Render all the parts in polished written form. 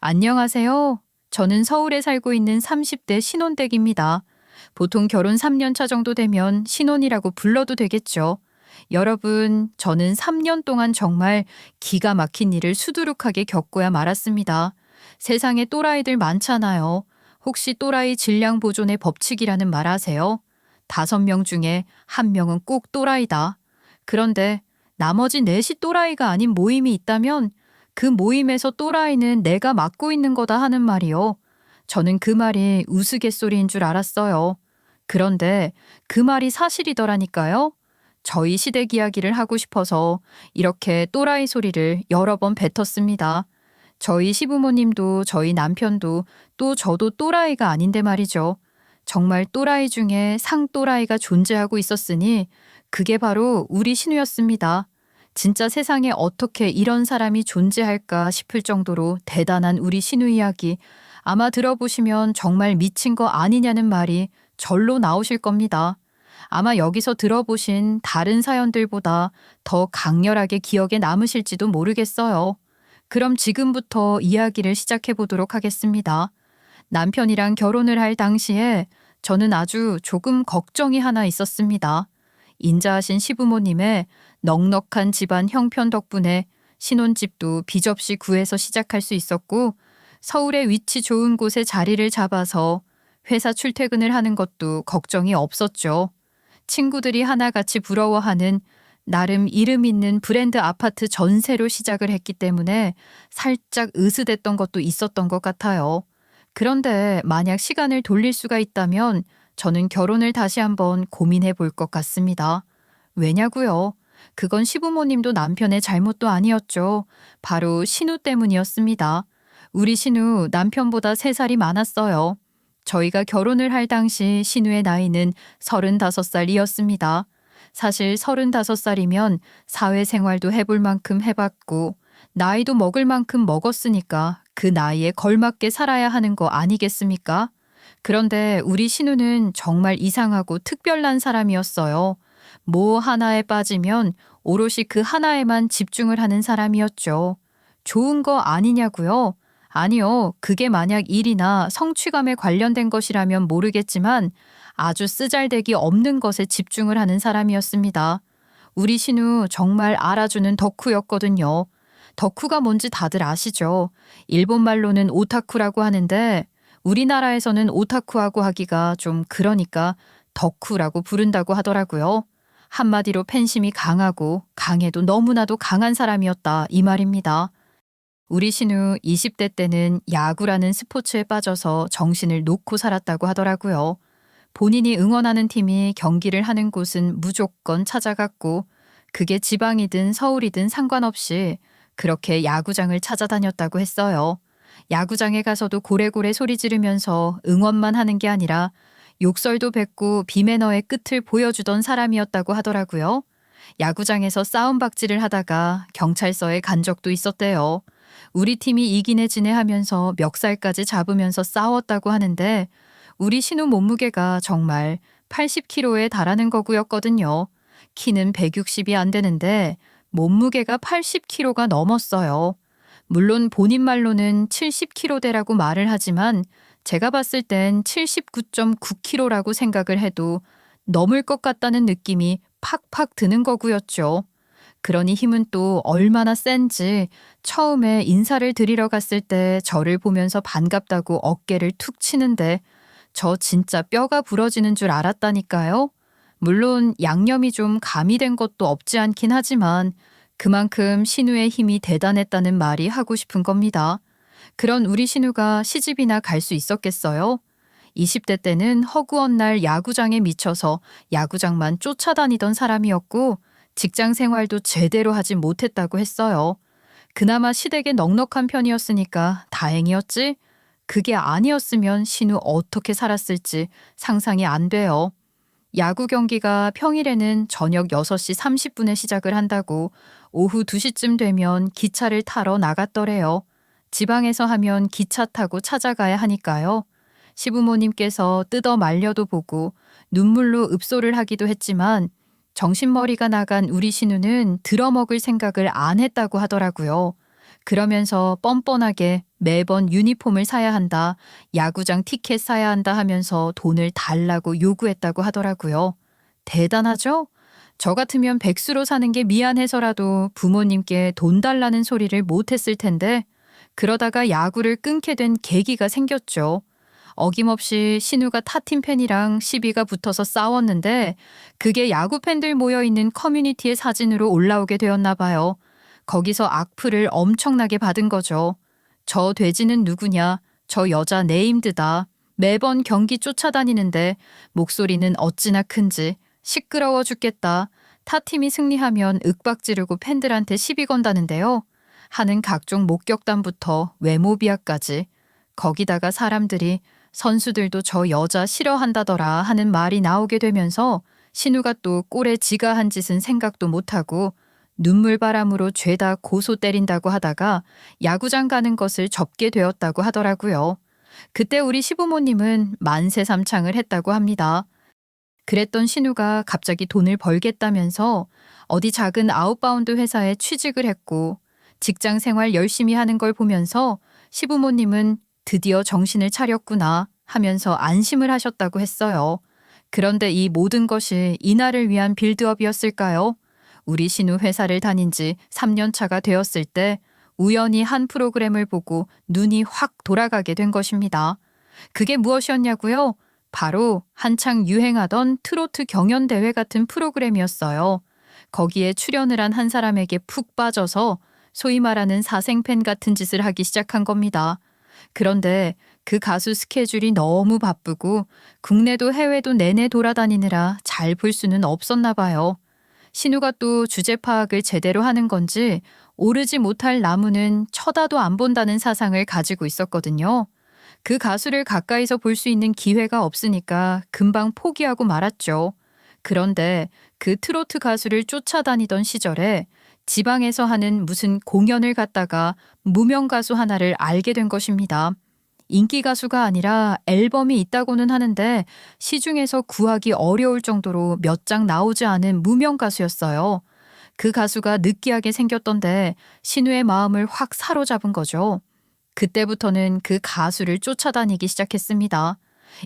안녕하세요. 저는 서울에 살고 있는 30대 신혼댁입니다. 보통 결혼 3년 차 정도 되면 신혼이라고 불러도 되겠죠. 여러분, 저는 3년 동안 정말 기가 막힌 일을 수두룩하게 겪고야 말았습니다. 세상에 또라이들 많잖아요. 혹시 또라이 질량 보존의 법칙이라는 말 아세요? 5명 중에 1명은 꼭 또라이다. 그런데 나머지 넷이 또라이가 아닌 모임이 있다면 그 모임에서 또라이는 내가 맡고 있는 거다 하는 말이요. 저는 그 말이 우스갯소리인 줄 알았어요. 그런데 그 말이 사실이더라니까요. 저희 시댁 이야기를 하고 싶어서 이렇게 또라이 소리를 여러 번 뱉었습니다. 저희 시부모님도 저희 남편도 또 저도 또라이가 아닌데 말이죠. 정말 또라이 중에 상또라이가 존재하고 있었으니 그게 바로 우리 신우였습니다. 진짜 세상에 어떻게 이런 사람이 존재할까 싶을 정도로 대단한 우리 신우 이야기. 아마 들어보시면 정말 미친 거 아니냐는 말이 절로 나오실 겁니다. 아마 여기서 들어보신 다른 사연들보다 더 강렬하게 기억에 남으실지도 모르겠어요. 그럼 지금부터 이야기를 시작해 보도록 하겠습니다. 남편이랑 결혼을 할 당시에 저는 아주 조금 걱정이 하나 있었습니다. 인자하신 시부모님의 넉넉한 집안 형편 덕분에 신혼집도 비접시 구해서 시작할 수 있었고, 서울의 위치 좋은 곳에 자리를 잡아서 회사 출퇴근을 하는 것도 걱정이 없었죠. 친구들이 하나같이 부러워하는 나름 이름 있는 브랜드 아파트 전세로 시작을 했기 때문에 살짝 으스댔던 것도 있었던 것 같아요. 그런데 만약 시간을 돌릴 수가 있다면 저는 결혼을 다시 한번 고민해 볼 것 같습니다. 왜냐고요? 그건 시부모님도 남편의 잘못도 아니었죠. 바로 신우 때문이었습니다. 우리 신우 남편보다 3살이 많았어요. 저희가 결혼을 할 당시 신우의 나이는 35살이었습니다. 사실 35살이면 사회생활도 해볼 만큼 해봤고 나이도 먹을 만큼 먹었으니까 그 나이에 걸맞게 살아야 하는 거 아니겠습니까? 그런데 우리 신우는 정말 이상하고 특별한 사람이었어요. 뭐 하나에 빠지면 오롯이 그 하나에만 집중을 하는 사람이었죠. 좋은 거 아니냐고요? 아니요. 그게 만약 일이나 성취감에 관련된 것이라면 모르겠지만 아주 쓰잘데기 없는 것에 집중을 하는 사람이었습니다. 우리 신우 정말 알아주는 덕후였거든요. 덕후가 뭔지 다들 아시죠? 일본말로는 오타쿠라고 하는데 우리나라에서는 오타쿠하고 하기가 좀 그러니까 덕후라고 부른다고 하더라고요. 한마디로 팬심이 강하고 강해도 너무나도 강한 사람이었다 이 말입니다. 우리 신우 20대 때는 야구라는 스포츠에 빠져서 정신을 놓고 살았다고 하더라고요. 본인이 응원하는 팀이 경기를 하는 곳은 무조건 찾아갔고 그게 지방이든 서울이든 상관없이 그렇게 야구장을 찾아다녔다고 했어요. 야구장에 가서도 고래고래 소리 지르면서 응원만 하는 게 아니라 욕설도 뱉고 비매너의 끝을 보여주던 사람이었다고 하더라고요. 야구장에서 싸움박질을 하다가 경찰서에 간 적도 있었대요. 우리 팀이 이기네 지네 하면서 멱살까지 잡으면서 싸웠다고 하는데 우리 신우 몸무게가 정말 80kg에 달하는 거구였거든요. 키는 160이 안 되는데 몸무게가 80kg가 넘었어요. 물론 본인 말로는 70kg대라고 말을 하지만 제가 봤을 땐 79.9kg라고 생각을 해도 넘을 것 같다는 느낌이 팍팍 드는 거구였죠. 그러니 힘은 또 얼마나 센지 처음에 인사를 드리러 갔을 때 저를 보면서 반갑다고 어깨를 툭 치는데 저 진짜 뼈가 부러지는 줄 알았다니까요. 물론 양념이 좀 가미된 것도 없지 않긴 하지만 그만큼 신우의 힘이 대단했다는 말이 하고 싶은 겁니다. 그런 우리 신우가 시집이나 갈 수 있었겠어요? 20대 때는 허구한 날 야구장에 미쳐서 야구장만 쫓아다니던 사람이었고 직장 생활도 제대로 하지 못했다고 했어요. 그나마 시댁에 넉넉한 편이었으니까 다행이었지? 그게 아니었으면 신우 어떻게 살았을지 상상이 안 돼요. 야구 경기가 평일에는 저녁 6시 30분에 시작을 한다고 오후 2시쯤 되면 기차를 타러 나갔더래요. 지방에서 하면 기차 타고 찾아가야 하니까요. 시부모님께서 뜯어 말려도 보고 눈물로 읍소를 하기도 했지만 정신머리가 나간 우리 신우는 들어먹을 생각을 안 했다고 하더라고요. 그러면서 뻔뻔하게 매번 유니폼을 사야 한다, 야구장 티켓 사야 한다 하면서 돈을 달라고 요구했다고 하더라고요. 대단하죠? 저 같으면 백수로 사는 게 미안해서라도 부모님께 돈 달라는 소리를 못했을 텐데 그러다가 야구를 끊게 된 계기가 생겼죠. 어김없이 신우가 타팀 팬이랑 시비가 붙어서 싸웠는데 그게 야구 팬들 모여있는 커뮤니티의 사진으로 올라오게 되었나 봐요. 거기서 악플을 엄청나게 받은 거죠. 저 돼지는 누구냐? 저 여자 네임드다. 매번 경기 쫓아다니는데 목소리는 어찌나 큰지 시끄러워 죽겠다. 타팀이 승리하면 윽박 지르고 팬들한테 시비 건다는데요. 하는 각종 목격담부터 외모 비하까지. 거기다가 사람들이 선수들도 저 여자 싫어한다더라 하는 말이 나오게 되면서 신우가 또 꼴에 지가 한 짓은 생각도 못하고 눈물바람으로 죄다 고소 때린다고 하다가 야구장 가는 것을 접게 되었다고 하더라고요. 그때 우리 시부모님은 만세삼창을 했다고 합니다. 그랬던 신우가 갑자기 돈을 벌겠다면서 어디 작은 아웃바운드 회사에 취직을 했고 직장 생활 열심히 하는 걸 보면서 시부모님은 드디어 정신을 차렸구나 하면서 안심을 하셨다고 했어요. 그런데 이 모든 것이 이날을 위한 빌드업이었을까요? 우리 신우 회사를 다닌 지 3년 차가 되었을 때 우연히 한 프로그램을 보고 눈이 확 돌아가게 된 것입니다. 그게 무엇이었냐고요? 바로 한창 유행하던 트로트 경연대회 같은 프로그램이었어요. 거기에 출연을 한 한 사람에게 푹 빠져서 소위 말하는 사생팬 같은 짓을 하기 시작한 겁니다. 그런데 그 가수 스케줄이 너무 바쁘고 국내도 해외도 내내 돌아다니느라 잘 볼 수는 없었나 봐요. 신우가 또 주제 파악을 제대로 하는 건지 오르지 못할 나무는 쳐다도 안 본다는 사상을 가지고 있었거든요. 그 가수를 가까이서 볼 수 있는 기회가 없으니까 금방 포기하고 말았죠. 그런데 그 트로트 가수를 쫓아다니던 시절에 지방에서 하는 무슨 공연을 갔다가 무명 가수 하나를 알게 된 것입니다. 인기 가수가 아니라 앨범이 있다고는 하는데 시중에서 구하기 어려울 정도로 몇 장 나오지 않은 무명 가수였어요. 그 가수가 느끼하게 생겼던데 신우의 마음을 확 사로잡은 거죠. 그때부터는 그 가수를 쫓아다니기 시작했습니다.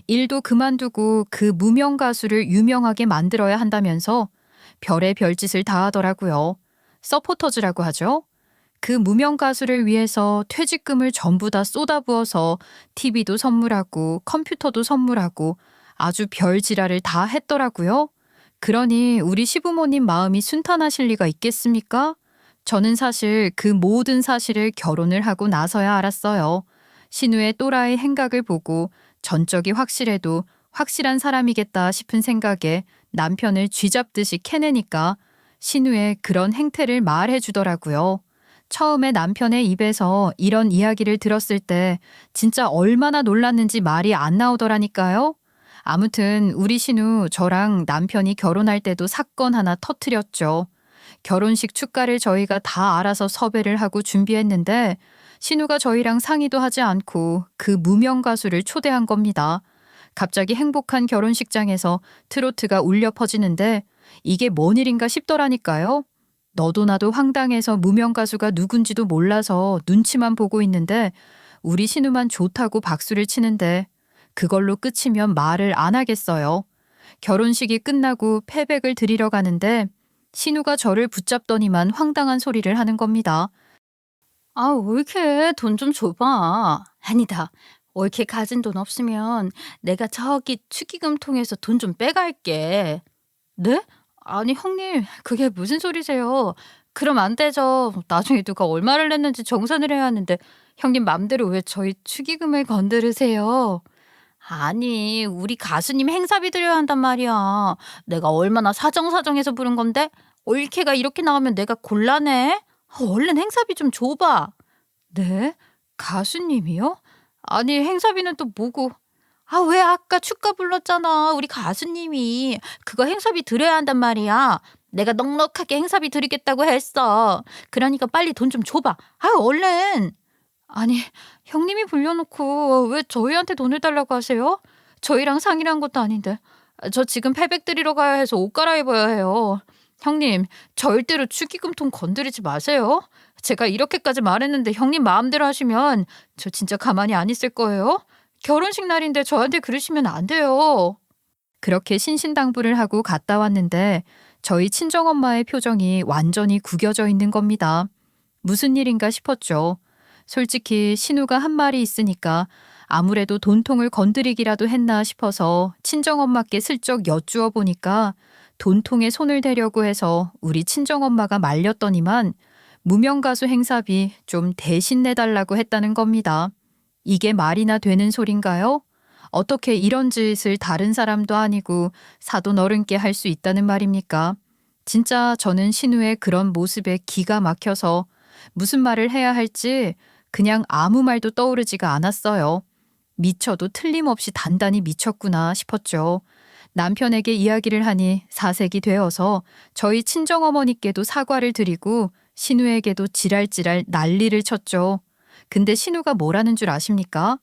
일도 그만두고 그 무명 가수를 유명하게 만들어야 한다면서 별의 별짓을 다 하더라고요. 서포터즈라고 하죠. 그 무명 가수를 위해서 퇴직금을 전부 다 쏟아부어서 TV도 선물하고 컴퓨터도 선물하고 아주 별 지랄을 다 했더라고요. 그러니 우리 시부모님 마음이 순탄하실 리가 있겠습니까? 저는 사실 그 모든 사실을 결혼을 하고 나서야 알았어요. 신우의 또라이 행각을 보고 전적이 확실해도 확실한 사람이겠다 싶은 생각에 남편을 쥐잡듯이 캐내니까 신우의 그런 행태를 말해 주더라고요. 처음에 남편의 입에서 이런 이야기를 들었을 때 진짜 얼마나 놀랐는지 말이 안 나오더라니까요. 아무튼 우리 신우 저랑 남편이 결혼할 때도 사건 하나 터뜨렸죠. 결혼식 축가를 저희가 다 알아서 섭외를 하고 준비했는데 신우가 저희랑 상의도 하지 않고 그 무명 가수를 초대한 겁니다. 갑자기 행복한 결혼식장에서 트로트가 울려 퍼지는데 이게 뭔 일인가 싶더라니까요. 너도 나도 황당해서 무명 가수가 누군지도 몰라서 눈치만 보고 있는데 우리 신우만 좋다고 박수를 치는데 그걸로 끝이면 말을 안 하겠어요. 결혼식이 끝나고 패백을 드리러 가는데 신우가 저를 붙잡더니만 황당한 소리를 하는 겁니다. 아, 왜 이렇게 돈 좀 줘봐. 아니다. 이렇게 가진 돈 없으면 내가 저기 축의금 통해서 돈 좀 빼갈게. 네? 아니, 형님, 그게 무슨 소리세요? 그럼 안 되죠. 나중에 누가 얼마를 냈는지 정산을 해야 하는데 형님 맘대로 왜 저희 축의금을 건드리세요? 아니, 우리 가수님 행사비 드려야 한단 말이야. 내가 얼마나 사정사정해서 부른 건데 올케가 이렇게 나오면 내가 곤란해. 얼른 행사비 좀 줘봐. 네? 가수님이요? 아니, 행사비는 또 뭐고? 아, 왜 아까 축가 불렀잖아. 우리 가수님이. 그거 행사비 드려야 한단 말이야. 내가 넉넉하게 행사비 드리겠다고 했어. 그러니까 빨리 돈 좀 줘봐. 아, 얼른. 아니, 형님이 불려놓고 왜 저희한테 돈을 달라고 하세요? 저희랑 상의를 한 것도 아닌데. 저 지금 패백 드리러 가야 해서 옷 갈아입어야 해요. 형님, 절대로 축의금통 건드리지 마세요. 제가 이렇게까지 말했는데 형님 마음대로 하시면 저 진짜 가만히 안 있을 거예요? 결혼식 날인데 저한테 그러시면 안 돼요. 그렇게 신신당부를 하고 갔다 왔는데 저희 친정엄마의 표정이 완전히 구겨져 있는 겁니다. 무슨 일인가 싶었죠. 솔직히 신우가 한 말이 있으니까 아무래도 돈통을 건드리기라도 했나 싶어서 친정엄마께 슬쩍 여쭈어 보니까 돈통에 손을 대려고 해서 우리 친정엄마가 말렸더니만 무명가수 행사비 좀 대신 내달라고 했다는 겁니다. 이게 말이나 되는 소린가요? 어떻게 이런 짓을 다른 사람도 아니고 사돈 어른께 할 수 있다는 말입니까? 진짜 저는 신우의 그런 모습에 기가 막혀서 무슨 말을 해야 할지 그냥 아무 말도 떠오르지가 않았어요. 미쳐도 틀림없이 단단히 미쳤구나 싶었죠. 남편에게 이야기를 하니 사색이 되어서 저희 친정어머니께도 사과를 드리고 신우에게도 지랄지랄 난리를 쳤죠. 근데 신우가 뭐라는 줄 아십니까?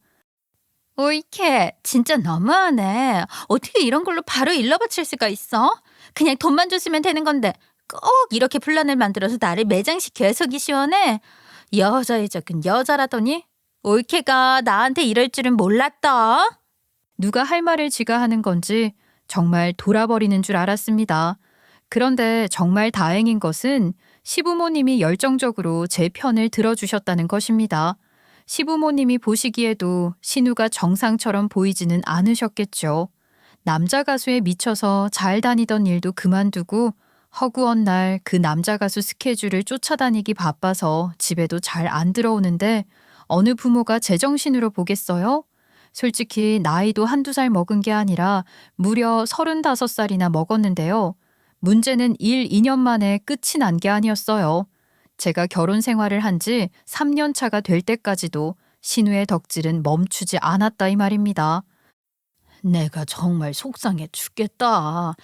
오이케, 진짜 너무하네. 어떻게 이런 걸로 바로 일러바칠 수가 있어? 그냥 돈만 줬으면 되는 건데 꼭 이렇게 분란을 만들어서 나를 매장시켜야 속이 시원해? 여자의 적은 여자라더니 올케가 나한테 이럴 줄은 몰랐다. 누가 할 말을 지가 하는 건지 정말 돌아버리는 줄 알았습니다. 그런데 정말 다행인 것은 시부모님이 열정적으로 제 편을 들어주셨다는 것입니다. 시부모님이 보시기에도 신우가 정상처럼 보이지는 않으셨겠죠. 남자 가수에 미쳐서 잘 다니던 일도 그만두고 허구한 날 그 남자 가수 스케줄을 쫓아다니기 바빠서 집에도 잘 안 들어오는데 어느 부모가 제정신으로 보겠어요? 솔직히 나이도 한두 살 먹은 게 아니라 무려 35살이나 먹었는데요. 문제는 1, 2년 만에 끝이 난 게 아니었어요. 제가 결혼 생활을 한 지 3년 차가 될 때까지도 신우의 덕질은 멈추지 않았다 이 말입니다. 내가 정말 속상해 죽겠다.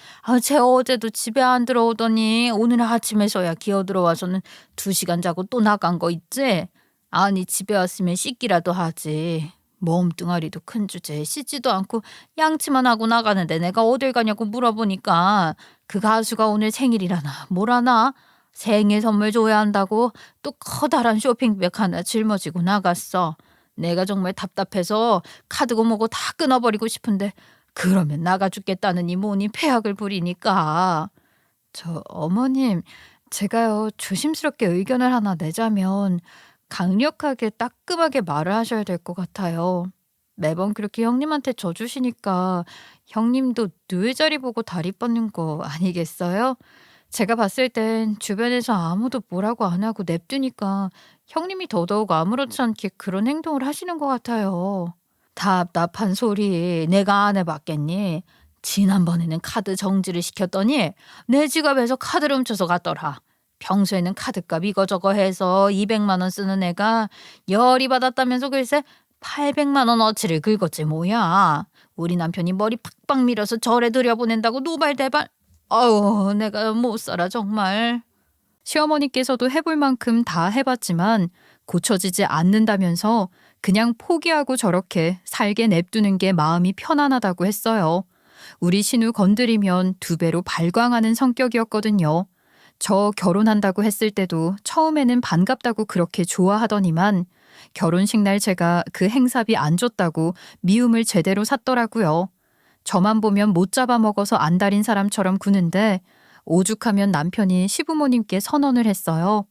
쟤 어제도 집에 안 들어오더니 오늘 아침에서야 기어 들어와서는 2시간 자고 또 나간 거 있지? 아니 집에 왔으면 씻기라도 하지. 몸뚱아리도 큰 주제에 씻지도 않고 양치만 하고 나가는데 내가 어딜 가냐고 물어보니까 그 가수가 오늘 생일이라나 뭐라나 생일 선물 줘야 한다고 또 커다란 쇼핑백 하나 짊어지고 나갔어. 내가 정말 답답해서 카드고 뭐고 다 끊어버리고 싶은데 그러면 나가 죽겠다느니 뭐니 폐악을 부리니까. 저 어머님, 제가요 조심스럽게 의견을 하나 내자면 강력하게 따끔하게 말을 하셔야 될 것 같아요. 매번 그렇게 형님한테 져주시니까 형님도 누의 자리 보고 다리 뻗는 거 아니겠어요? 제가 봤을 땐 주변에서 아무도 뭐라고 안 하고 냅두니까 형님이 더더욱 아무렇지 않게 그런 행동을 하시는 것 같아요. 답답한 소리 내가 안 해봤겠니? 지난번에는 카드 정지를 시켰더니 내 지갑에서 카드를 훔쳐서 갔더라. 평소에는 카드값 이거저거 해서 200만 원 쓰는 애가 열이 받았다면서 글쎄 800만 원어치를 긁었지 뭐야. 우리 남편이 머리 팍팍 밀어서 절에 들여보낸다고 노발대발. 아유 내가 못 살아 정말. 시어머니께서도 해볼 만큼 다 해봤지만 고쳐지지 않는다면서 그냥 포기하고 저렇게 살게 냅두는 게 마음이 편안하다고 했어요. 우리 신우 건드리면 2배로 발광하는 성격이었거든요. 저 결혼한다고 했을 때도 처음에는 반갑다고 그렇게 좋아하더니만 결혼식 날 제가 그 행사비 안 줬다고 미움을 제대로 샀더라고요. 저만 보면 못 잡아먹어서 안달인 사람처럼 구는데 오죽하면 남편이 시부모님께 선언을 했어요.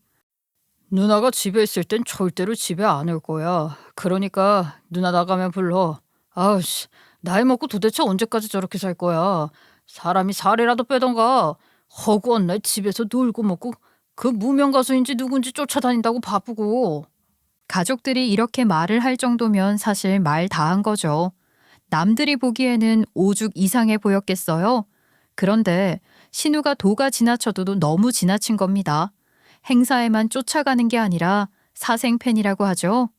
누나가 집에 있을 땐 절대로 집에 안 올 거야. 그러니까 누나 나가면 불러. 아우씨, 나이 먹고 도대체 언제까지 저렇게 살 거야. 사람이 살이라도 빼던가. 허구한 날 집에서 놀고 먹고 그 무명 가수인지 누군지 쫓아다닌다고 바쁘고. 가족들이 이렇게 말을 할 정도면 사실 말 다 한 거죠. 남들이 보기에는 오죽 이상해 보였겠어요. 그런데 신우가 도가 지나쳐도 너무 지나친 겁니다. 행사에만 쫓아가는 게 아니라 사생팬이라고 하죠.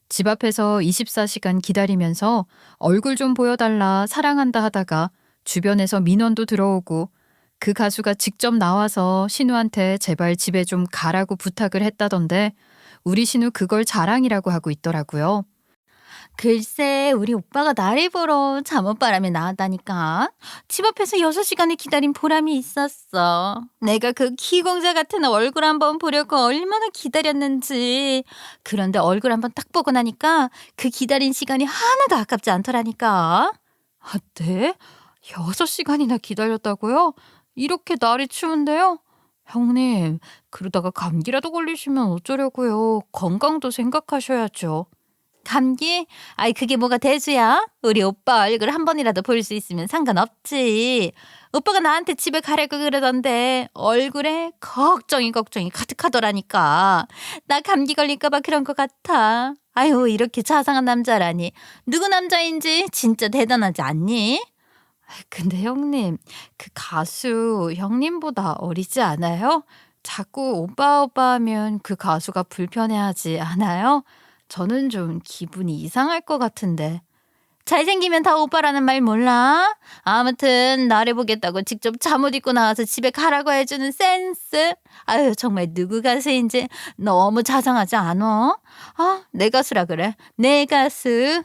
집 앞에서 24시간 기다리면서 얼굴 좀 보여달라 사랑한다 하다가 주변에서 민원도 들어오고 그 가수가 직접 나와서 신우한테 제발 집에 좀 가라고 부탁을 했다던데 우리 신우 그걸 자랑이라고 하고 있더라고요. 글쎄, 우리 오빠가 나를 보러 잠옷바람에 나왔다니까. 집 앞에서 6시간을 기다린 보람이 있었어. 내가 그 기공자 같은 얼굴 한번 보려고 얼마나 기다렸는지. 그런데 얼굴 한번 딱 보고 나니까 그 기다린 시간이 하나도 아깝지 않더라니까. 아, 네? 6시간이나 기다렸다고요? 이렇게 날이 추운데요? 형님, 그러다가 감기라도 걸리시면 어쩌려고요? 건강도 생각하셔야죠. 감기? 아이, 그게 뭐가 대수야? 우리 오빠 얼굴 한 번이라도 볼 수 있으면 상관없지. 오빠가 나한테 집에 가라고 그러던데 얼굴에 걱정이 가득하더라니까. 나 감기 걸릴까 봐 그런 것 같아. 아유, 이렇게 자상한 남자라니. 누구 남자인지 진짜 대단하지 않니? 근데 형님, 그 가수 형님보다 어리지 않아요? 자꾸 오빠 오빠 하면 그 가수가 불편해하지 않아요? 저는 좀 기분이 이상할 것 같은데. 잘생기면 다 오빠라는 말 몰라? 아무튼 나를 보겠다고 직접 잠옷 입고 나와서 집에 가라고 해주는 센스. 아유, 정말 누구 가수인지 너무 자상하지 않아? 아, 내 가수라 그래. 내 가수.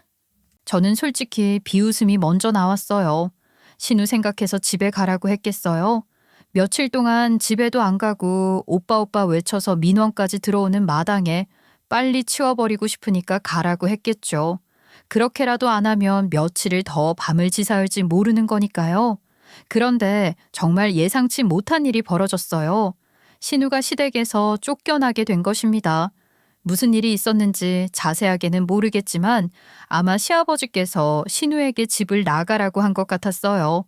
저는 솔직히 비웃음이 먼저 나왔어요. 신우 생각해서 집에 가라고 했겠어요? 며칠 동안 집에도 안 가고 오빠 오빠 외쳐서 민원까지 들어오는 마당에 빨리 치워버리고 싶으니까 가라고 했겠죠. 그렇게라도 안 하면 며칠을 더 밤을 지새울지 모르는 거니까요. 그런데 정말 예상치 못한 일이 벌어졌어요. 신우가 시댁에서 쫓겨나게 된 것입니다. 무슨 일이 있었는지 자세하게는 모르겠지만 아마 시아버지께서 신우에게 집을 나가라고 한 것 같았어요.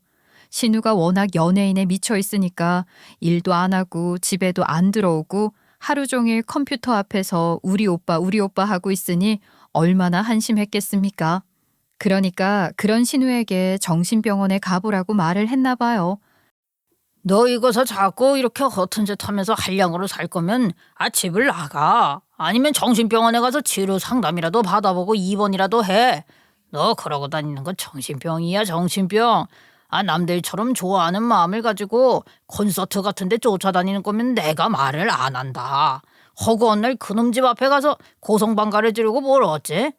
신우가 워낙 연예인에 미쳐 있으니까 일도 안 하고 집에도 안 들어오고 하루 종일 컴퓨터 앞에서 우리 오빠 하고 있으니 얼마나 한심했겠습니까? 그러니까 그런 신우에게 정신병원에 가보라고 말을 했나 봐요. 너 이거서 자꾸 이렇게 허튼 짓 하면서 한량으로 살 거면 집을 나가. 아니면 정신병원에 가서 치료 상담이라도 받아보고 입원이라도 해. 너 그러고 다니는 건 정신병이야, 정신병. 남들처럼 좋아하는 마음을 가지고 콘서트 같은 데 쫓아다니는 거면 내가 말을 안 한다. 허구한 날 그놈 집 앞에 가서 고성방가를 지르고 뭘 어째?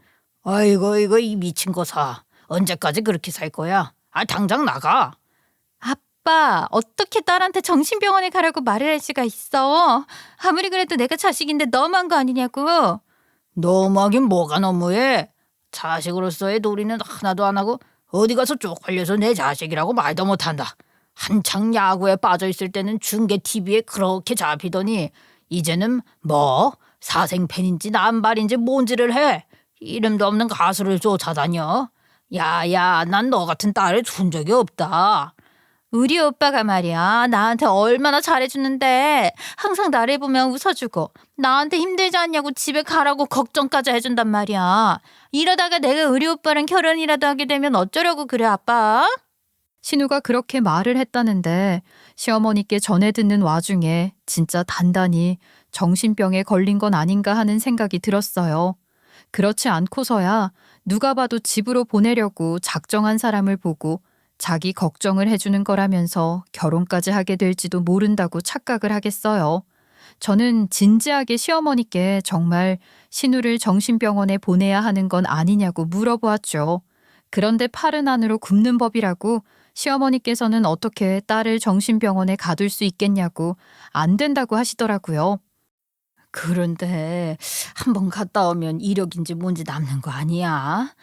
아이고 이거 이 미친 거사. 언제까지 그렇게 살 거야? 당장 나가. 아빠, 어떻게 딸한테 정신병원에 가라고 말을 할 수가 있어? 아무리 그래도 내가 자식인데 너무한 거 아니냐고. 너무하긴 뭐가 너무해. 자식으로서의 도리는 하나도 안 하고 어디 가서 쪽팔려서 내 자식이라고 말도 못한다. 한창 야구에 빠져있을 때는 중계 TV에 그렇게 잡히더니 이제는 뭐 사생팬인지 남발인지 뭔지를 해. 이름도 없는 가수를 쫓아다녀. 야야, 난 너 같은 딸을 둔 적이 없다. 우리 오빠가 말이야, 나한테 얼마나 잘해주는데 항상 나를 보면 웃어주고 나한테 힘들지 않냐고 집에 가라고 걱정까지 해준단 말이야. 이러다가 내가 우리 오빠랑 결혼이라도 하게 되면 어쩌려고 그래, 아빠? 신우가 그렇게 말을 했다는데 시어머니께 전해 듣는 와중에 진짜 단단히 정신병에 걸린 건 아닌가 하는 생각이 들었어요. 그렇지 않고서야 누가 봐도 집으로 보내려고 작정한 사람을 보고 자기 걱정을 해주는 거라면서 결혼까지 하게 될지도 모른다고 착각을 하겠어요. 저는 진지하게 시어머니께 정말 신우를 정신병원에 보내야 하는 건 아니냐고 물어보았죠. 그런데 팔은 안으로 굽는 법이라고 시어머니께서는 어떻게 딸을 정신병원에 가둘 수 있겠냐고 안 된다고 하시더라고요. 그런데 한번 갔다 오면 이력인지 뭔지 남는 거 아니야?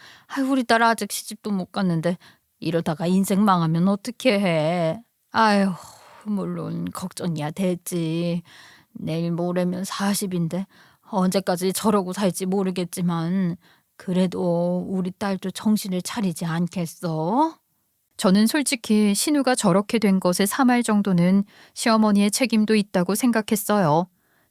우리 딸 아직 시집도 못 갔는데 이러다가 인생 망하면 어떻게 해? 아유, 물론 걱정이야 되지. 내일 모레면 40인데 언제까지 저러고 살지 모르겠지만 그래도 우리 딸도 정신을 차리지 않겠어? 저는 솔직히 신우가 저렇게 된 것에 3할 정도는 시어머니의 책임도 있다고 생각했어요.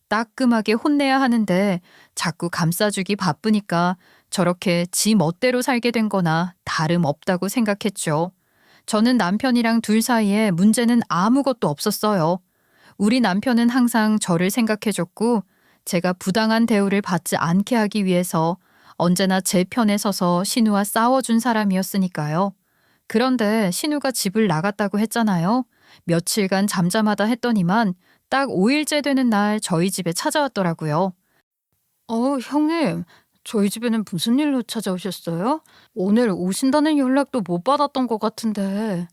따끔하게 혼내야 하는데 자꾸 감싸주기 바쁘니까 저렇게 지 멋대로 살게 된 거나 다름없다고 생각했죠. 저는 남편이랑 둘 사이에 문제는 아무것도 없었어요. 우리 남편은 항상 저를 생각해줬고 제가 부당한 대우를 받지 않게 하기 위해서 언제나 제 편에 서서 신우와 싸워준 사람이었으니까요. 그런데 신우가 집을 나갔다고 했잖아요. 며칠간 잠잠하다 했더니만 딱 5일째 되는 날 저희 집에 찾아왔더라고요. 형님, 저희 집에는 무슨 일로 찾아오셨어요? 오늘 오신다는 연락도 못 받았던 것 같은데.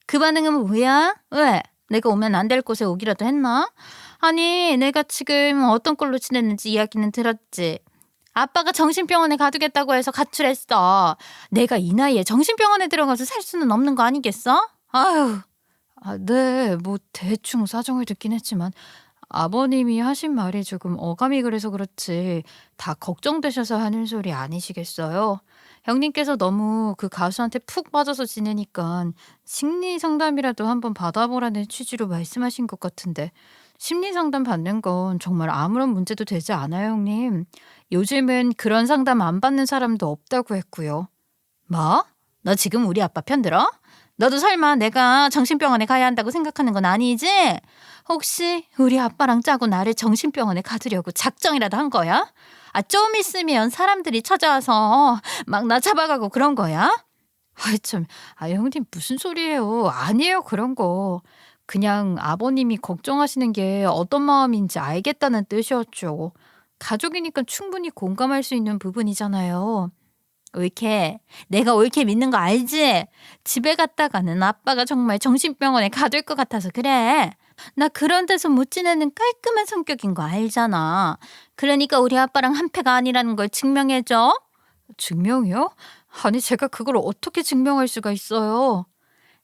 그 반응은 뭐야? 왜? 내가 오면 안 될 곳에 오기라도 했나? 아니, 내가 지금 어떤 꼴로 지냈는지 이야기는 들었지. 아빠가 정신병원에 가두겠다고 해서 가출했어. 내가 이 나이에 정신병원에 들어가서 살 수는 없는 거 아니겠어? 아휴. 네, 뭐 대충 사정을 듣긴 했지만 아버님이 하신 말이 조금 어감이 그래서 그렇지 다 걱정되셔서 하는 소리 아니시겠어요? 형님께서 너무 그 가수한테 푹 빠져서 지내니까 심리 상담이라도 한번 받아보라는 취지로 말씀하신 것 같은데 심리 상담 받는 건 정말 아무런 문제도 되지 않아요, 형님. 요즘은 그런 상담 안 받는 사람도 없다고 했고요. 뭐? 너 지금 우리 아빠 편들어? 너도 설마 내가 정신병원에 가야 한다고 생각하는 건 아니지? 혹시 우리 아빠랑 짜고 나를 정신병원에 가두려고 작정이라도 한 거야? 좀 있으면 사람들이 찾아와서 막 나 잡아가고 그런 거야? 아이 참, 형님 무슨 소리예요? 아니에요 그런 거. 그냥 아버님이 걱정하시는 게 어떤 마음인지 알겠다는 뜻이었죠. 가족이니까 충분히 공감할 수 있는 부분이잖아요. 옳게 내가 옳게 믿는 거 알지? 집에 갔다가는 아빠가 정말 정신병원에 가둘 것 같아서 그래. 나 그런 데서 못 지내는 깔끔한 성격인 거 알잖아. 그러니까 우리 아빠랑 한패가 아니라는 걸 증명해줘. 증명이요? 아니 제가 그걸 어떻게 증명할 수가 있어요?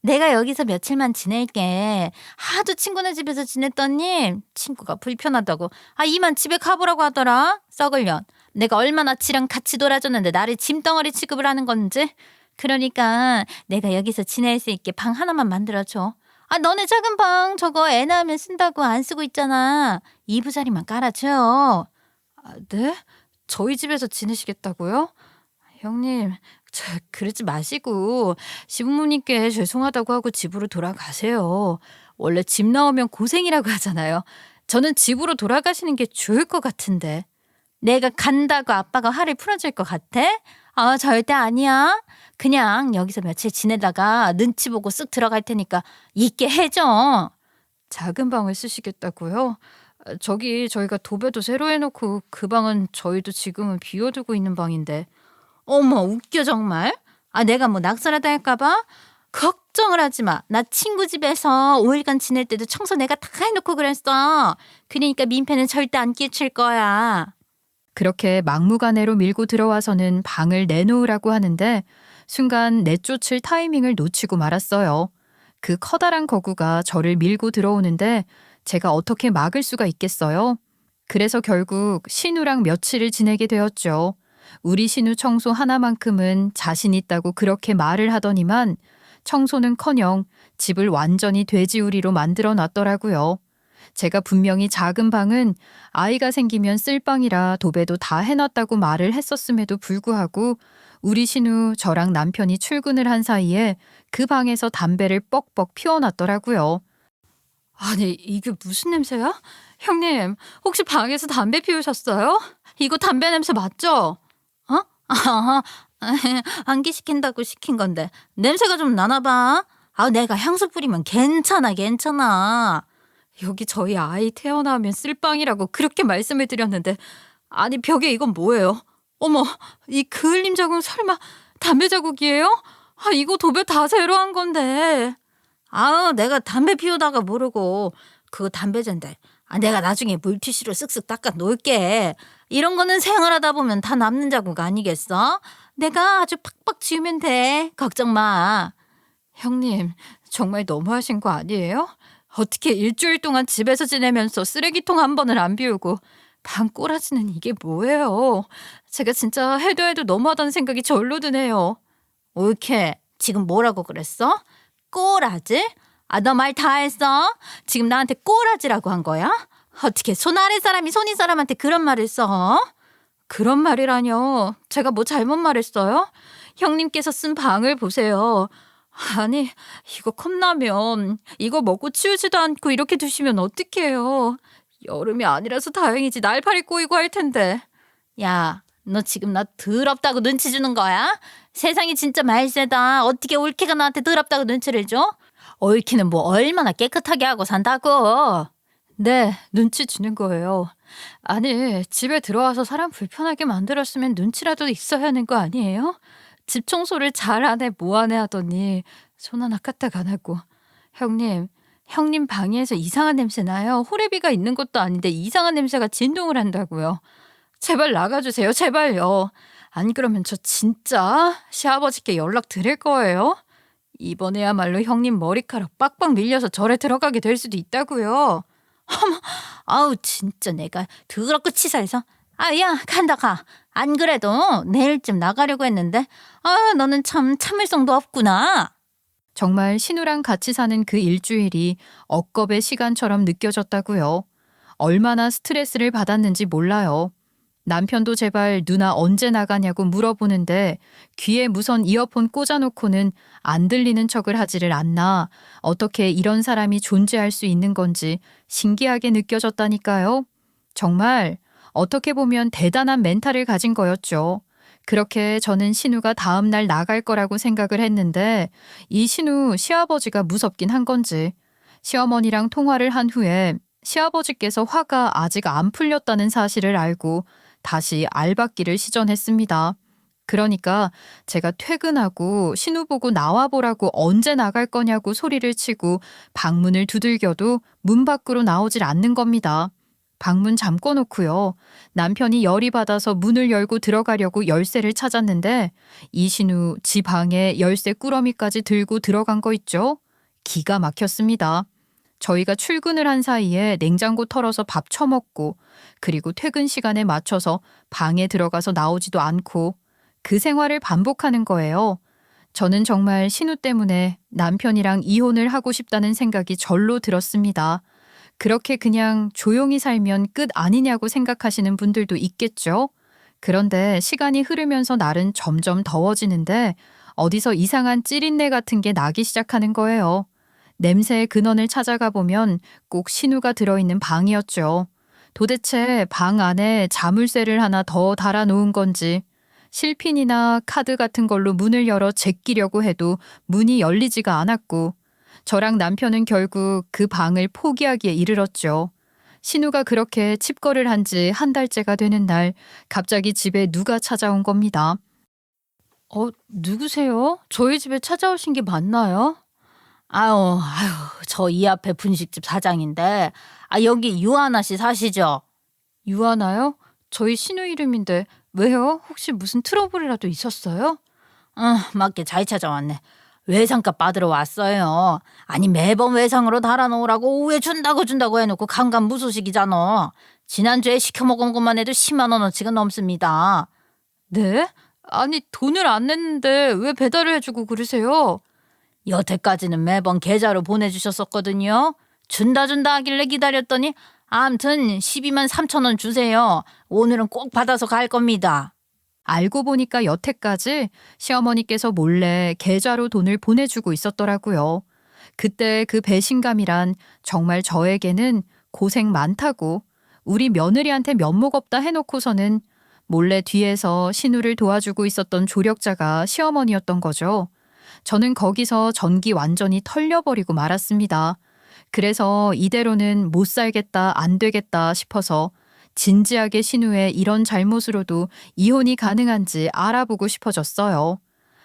내가 여기서 며칠만 지낼게. 하도 친구네 집에서 지냈더니 친구가 불편하다고. 이만 집에 가보라고 하더라. 썩을 년. 내가 얼마나 지랑 같이 놀아줬는데 나를 짐덩어리 취급을 하는 건지. 그러니까 내가 여기서 지낼 수 있게 방 하나만 만들어줘. 너네 작은 방 저거 애 낳으면 쓴다고 안 쓰고 있잖아. 이부자리만 깔아줘. 네? 저희 집에서 지내시겠다고요? 형님, 그러지 마시고 시부모님께 죄송하다고 하고 집으로 돌아가세요. 원래 집 나오면 고생이라고 하잖아요. 저는 집으로 돌아가시는 게 좋을 것 같은데. 내가 간다고 아빠가 화를 풀어줄 것 같아? 절대 아니야. 그냥 여기서 며칠 지내다가 눈치 보고 쓱 들어갈 테니까 있게 해줘. 작은 방을 쓰시겠다고요? 저기 저희가 도배도 새로 해놓고 그 방은 저희도 지금은 비워두고 있는 방인데. 어머 웃겨 정말. 내가 뭐 낙서라도 할까 봐? 걱정을 하지 마. 나 친구 집에서 5일간 지낼 때도 청소 내가 다 해놓고 그랬어. 그러니까 민폐는 절대 안 끼칠 거야. 그렇게 막무가내로 밀고 들어와서는 방을 내놓으라고 하는데 순간 내쫓을 타이밍을 놓치고 말았어요. 그 커다란 거구가 저를 밀고 들어오는데 제가 어떻게 막을 수가 있겠어요? 그래서 결국 신우랑 며칠을 지내게 되었죠. 우리 신우 청소 하나만큼은 자신 있다고 그렇게 말을 하더니만 청소는커녕 집을 완전히 돼지우리로 만들어 놨더라고요. 제가 분명히 작은 방은 아이가 생기면 쓸 방이라 도배도 다 해놨다고 말을 했었음에도 불구하고 우리 신우 저랑 남편이 출근을 한 사이에 그 방에서 담배를 뻑뻑 피워놨더라고요. 아니 이게 무슨 냄새야? 형님 혹시 방에서 담배 피우셨어요? 이거 담배 냄새 맞죠? 안기 시킨다고 시킨 건데 냄새가 좀 나나 봐. 내가 향수 뿌리면 괜찮아. 여기 저희 아이 태어나면 쓸 방이라고 그렇게 말씀을 드렸는데 아니 벽에 이건 뭐예요? 어머 이 그을림 자국 설마 담배 자국이에요? 이거 도배 다 새로 한 건데. 내가 담배 피우다가 모르고 그거 담배잔데 내가 나중에 물티슈로 쓱쓱 닦아 놓을게. 이런 거는 생활하다 보면 다 남는 자국 아니겠어? 내가 아주 팍팍 지우면 돼. 걱정 마. 형님 정말 너무하신 거 아니에요? 어떻게 일주일 동안 집에서 지내면서 쓰레기통 한 번을 안 비우고 방 꼬라지는 이게 뭐예요? 제가 진짜 해도 너무하다는 생각이 절로 드네요. 옳게 지금 뭐라고 그랬어? 꼬라지? 너 말 다 했어? 지금 나한테 꼬라지라고 한 거야? 어떻게 손 아래 사람이 손위 사람한테 그런 말을 써? 그런 말이라뇨. 제가 뭐 잘못 말했어요? 형님께서 쓴 방을 보세요. 아니 이거 컵라면 이거 먹고 치우지도 않고 이렇게 두시면 어떡해요. 여름이 아니라서 다행이지 날파리 꼬이고 할 텐데. 야, 너 지금 나 더럽다고 눈치 주는 거야? 세상이 진짜 말세다. 어떻게 올케가 나한테 더럽다고 눈치를 줘? 올케는 뭐 얼마나 깨끗하게 하고 산다고. 네, 눈치 주는 거예요. 아니, 집에 들어와서 사람 불편하게 만들었으면 눈치라도 있어야 하는 거 아니에요? 집 청소를 잘 안 해, 뭐 안 해 하더니 손 하나 까딱 안 하고. 형님 방에서 이상한 냄새 나요. 호레비가 있는 것도 아닌데 이상한 냄새가 진동을 한다고요. 제발 나가주세요, 제발요. 안 그러면 저 진짜 시아버지께 연락 드릴 거예요. 이번에야말로 형님 머리카락 빡빡 밀려서 절에 들어가게 될 수도 있다고요. 아우 진짜 내가 더럽고 치사해서. 야 간다 가. 안 그래도 내일쯤 나가려고 했는데 너는 참 참을성도 없구나. 정말 신우랑 같이 사는 그 일주일이 억겁의 시간처럼 느껴졌다고요. 얼마나 스트레스를 받았는지 몰라요. 남편도 제발 누나 언제 나가냐고 물어보는데 귀에 무선 이어폰 꽂아놓고는 안 들리는 척을 하지를 않나 어떻게 이런 사람이 존재할 수 있는 건지 신기하게 느껴졌다니까요. 정말 어떻게 보면 대단한 멘탈을 가진 거였죠. 그렇게 저는 신우가 다음 날 나갈 거라고 생각을 했는데 이 신우 시아버지가 무섭긴 한 건지 시어머니랑 통화를 한 후에 시아버지께서 화가 아직 안 풀렸다는 사실을 알고 다시 알박기를 시전했습니다. 그러니까 제가 퇴근하고 신우 보고 나와보라고 언제 나갈 거냐고 소리를 치고 방문을 두들겨도 문 밖으로 나오질 않는 겁니다. 방문 잠궈놓고요. 남편이 열이 받아서 문을 열고 들어가려고 열쇠를 찾았는데 이신우 지 방에 열쇠 꾸러미까지 들고 들어간 거 있죠? 기가 막혔습니다. 저희가 출근을 한 사이에 냉장고 털어서 밥 처먹고 그리고 퇴근 시간에 맞춰서 방에 들어가서 나오지도 않고 그 생활을 반복하는 거예요. 저는 정말 신우 때문에 남편이랑 이혼을 하고 싶다는 생각이 절로 들었습니다. 그렇게 그냥 조용히 살면 끝 아니냐고 생각하시는 분들도 있겠죠. 그런데 시간이 흐르면서 날은 점점 더워지는데 어디서 이상한 찌린내 같은 게 나기 시작하는 거예요. 냄새의 근원을 찾아가 보면 꼭 신우가 들어있는 방이었죠. 도대체 방 안에 자물쇠를 하나 더 달아놓은 건지 실핀이나 카드 같은 걸로 문을 열어 제끼려고 해도 문이 열리지가 않았고 저랑 남편은 결국 그 방을 포기하기에 이르렀죠. 신우가 그렇게 칩거를 한 지 한 달째가 되는 날 갑자기 집에 누가 찾아온 겁니다. 누구세요? 저희 집에 찾아오신 게 맞나요? 아유, 저 이 앞에 분식집 사장인데, 여기 유하나 씨 사시죠? 유하나요? 저희 신우 이름인데, 왜요? 혹시 무슨 트러블이라도 있었어요? 맞게 잘 찾아왔네. 외상값 받으러 왔어요. 아니, 매번 외상으로 달아놓으라고 오후에 준다고 해놓고 간간무소식이잖아. 지난주에 시켜먹은 것만 해도 10만 원어치가 넘습니다. 네? 아니, 돈을 안 냈는데 왜 배달을 해주고 그러세요? 여태까지는 매번 계좌로 보내주셨었거든요. 준다 하길래 기다렸더니 암튼 12만 3천 원 주세요. 오늘은 꼭 받아서 갈 겁니다. 알고 보니까 여태까지 시어머니께서 몰래 계좌로 돈을 보내주고 있었더라고요. 그때 그 배신감이란 정말 저에게는 고생 많다고 우리 며느리한테 면목 없다 해놓고서는 몰래 뒤에서 신우를 도와주고 있었던 조력자가 시어머니였던 거죠. 저는 거기서 전기 완전히 털려버리고 말았습니다. 그래서 이대로는 못 살겠다, 안 되겠다 싶어서 진지하게 신우의 이런 잘못으로도 이혼이 가능한지 알아보고 싶어졌어요.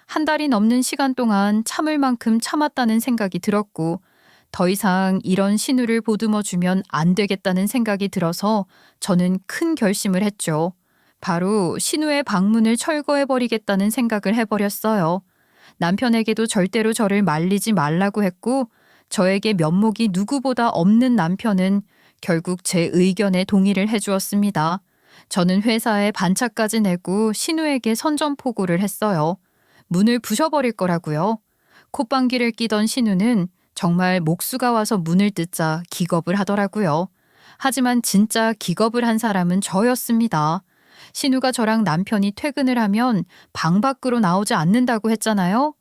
한 달이 넘는 시간 동안 참을 만큼 참았다는 생각이 들었고 더 이상 이런 신우를 보듬어주면 안 되겠다는 생각이 들어서 저는 큰 결심을 했죠. 바로 신우의 방문을 철거해버리겠다는 생각을 해버렸어요. 남편에게도 절대로 저를 말리지 말라고 했고 저에게 면목이 누구보다 없는 남편은 결국 제 의견에 동의를 해주었습니다. 저는 회사에 반차까지 내고 신우에게 선전포고를 했어요. 문을 부셔버릴 거라고요. 콧방귀를 끼던 신우는 정말 목수가 와서 문을 뜯자 기겁을 하더라고요. 하지만 진짜 기겁을 한 사람은 저였습니다. 신우가 저랑 남편이 퇴근을 하면 방 밖으로 나오지 않는다고 했잖아요.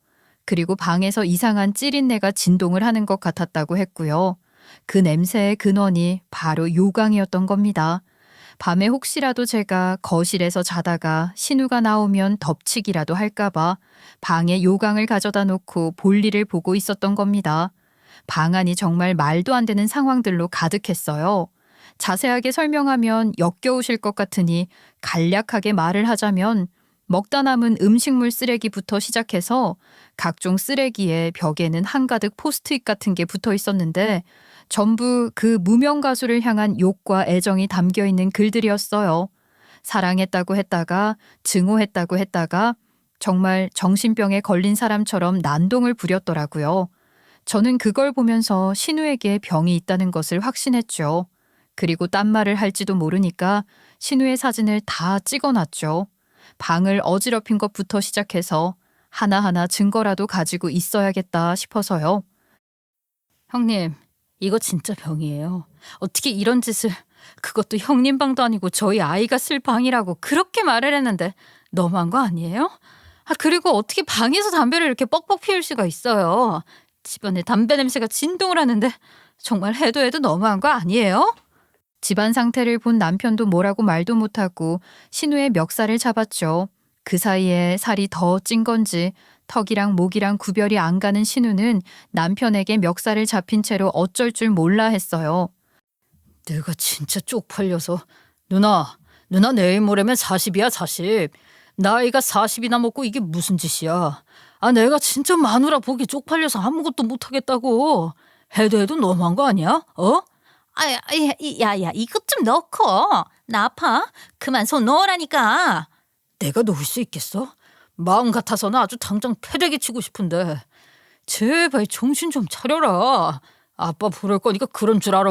그리고 방에서 이상한 찌린내가 진동을 하는 것 같았다고 했고요. 그 냄새의 근원이 바로 요강이었던 겁니다. 밤에 혹시라도 제가 거실에서 자다가 신우가 나오면 덮치기라도 할까봐 방에 요강을 가져다 놓고 볼일을 보고 있었던 겁니다. 방안이 정말 말도 안 되는 상황들로 가득했어요. 자세하게 설명하면 역겨우실 것 같으니 간략하게 말을 하자면 먹다 남은 음식물 쓰레기부터 시작해서 각종 쓰레기에 벽에는 한가득 포스트잇 같은 게 붙어 있었는데 전부 그 무명 가수를 향한 욕과 애정이 담겨 있는 글들이었어요. 사랑했다고 했다가 증오했다고 했다가 정말 정신병에 걸린 사람처럼 난동을 부렸더라고요. 저는 그걸 보면서 신우에게 병이 있다는 것을 확신했죠. 그리고 딴 말을 할지도 모르니까 신우의 사진을 다 찍어놨죠. 방을 어지럽힌 것부터 시작해서 하나하나 증거라도 가지고 있어야겠다 싶어서요. 형님, 이거 진짜 병이에요. 어떻게 이런 짓을, 그것도 형님 방도 아니고 저희 아이가 쓸 방이라고 그렇게 말을 했는데 너무한 거 아니에요? 그리고 어떻게 방에서 담배를 이렇게 뻑뻑 피울 수가 있어요? 집안에 담배 냄새가 진동을 하는데 정말 해도 해도 너무한 거 아니에요? 집안 상태를 본 남편도 뭐라고 말도 못하고 신우의 멱살을 잡았죠. 그 사이에 살이 더 찐 건지 턱이랑 목이랑 구별이 안 가는 신우는 남편에게 멱살을 잡힌 채로 어쩔 줄 몰라 했어요. 내가 진짜 쪽팔려서. 누나 내일 모레면 40이야 40. 나이가 40이나 먹고 이게 무슨 짓이야. 내가 진짜 마누라 보기 쪽팔려서 아무것도 못하겠다고. 해도 해도 너무한 거 아니야? 야야, 이것 좀 넣고. 나 아파. 그만 손 놓으라니까. 내가 놓을 수 있겠어? 마음 같아서는 아주 당장 패대기 치고 싶은데. 제발 정신 좀 차려라. 아빠 부를 거니까 그런 줄 알아?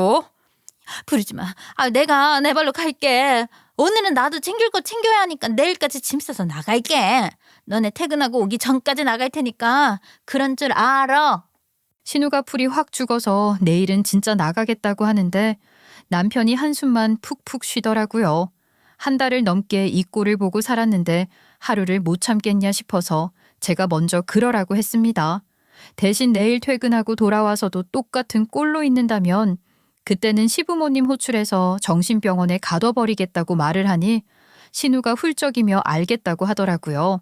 부르지 마. 내가 내 발로 갈게. 오늘은 나도 챙길 거 챙겨야 하니까 내일까지 짐 싸서 나갈게. 너네 퇴근하고 오기 전까지 나갈 테니까 그런 줄 알아. 신우가 풀이 확 죽어서 내일은 진짜 나가겠다고 하는데 남편이 한숨만 푹푹 쉬더라고요. 한 달을 넘게 이 꼴을 보고 살았는데 하루를 못 참겠냐 싶어서 제가 먼저 그러라고 했습니다. 대신 내일 퇴근하고 돌아와서도 똑같은 꼴로 있는다면 그때는 시부모님 호출해서 정신병원에 가둬버리겠다고 말을 하니 신우가 훌쩍이며 알겠다고 하더라고요.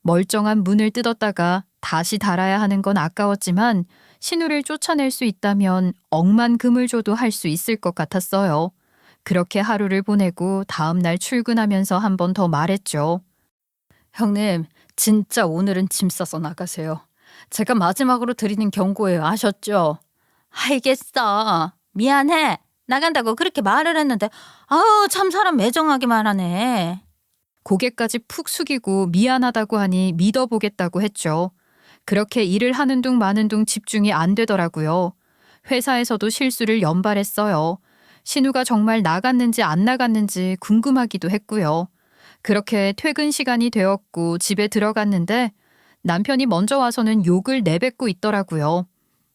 멀쩡한 문을 뜯었다가 다시 달아야 하는 건 아까웠지만 신우를 쫓아낼 수 있다면 억만 금을 줘도 할 수 있을 것 같았어요. 그렇게 하루를 보내고 다음 날 출근하면서 한 번 더 말했죠. 형님, 진짜 오늘은 짐 싸서 나가세요. 제가 마지막으로 드리는 경고예요. 아셨죠? 알겠어. 미안해. 나간다고 그렇게 말을 했는데 참 사람 매정하기만 하네. 고개까지 푹 숙이고 미안하다고 하니 믿어보겠다고 했죠. 그렇게 일을 하는 둥 마는 둥 집중이 안 되더라고요. 회사에서도 실수를 연발했어요. 신우가 정말 나갔는지 안 나갔는지 궁금하기도 했고요. 그렇게 퇴근 시간이 되었고 집에 들어갔는데 남편이 먼저 와서는 욕을 내뱉고 있더라고요.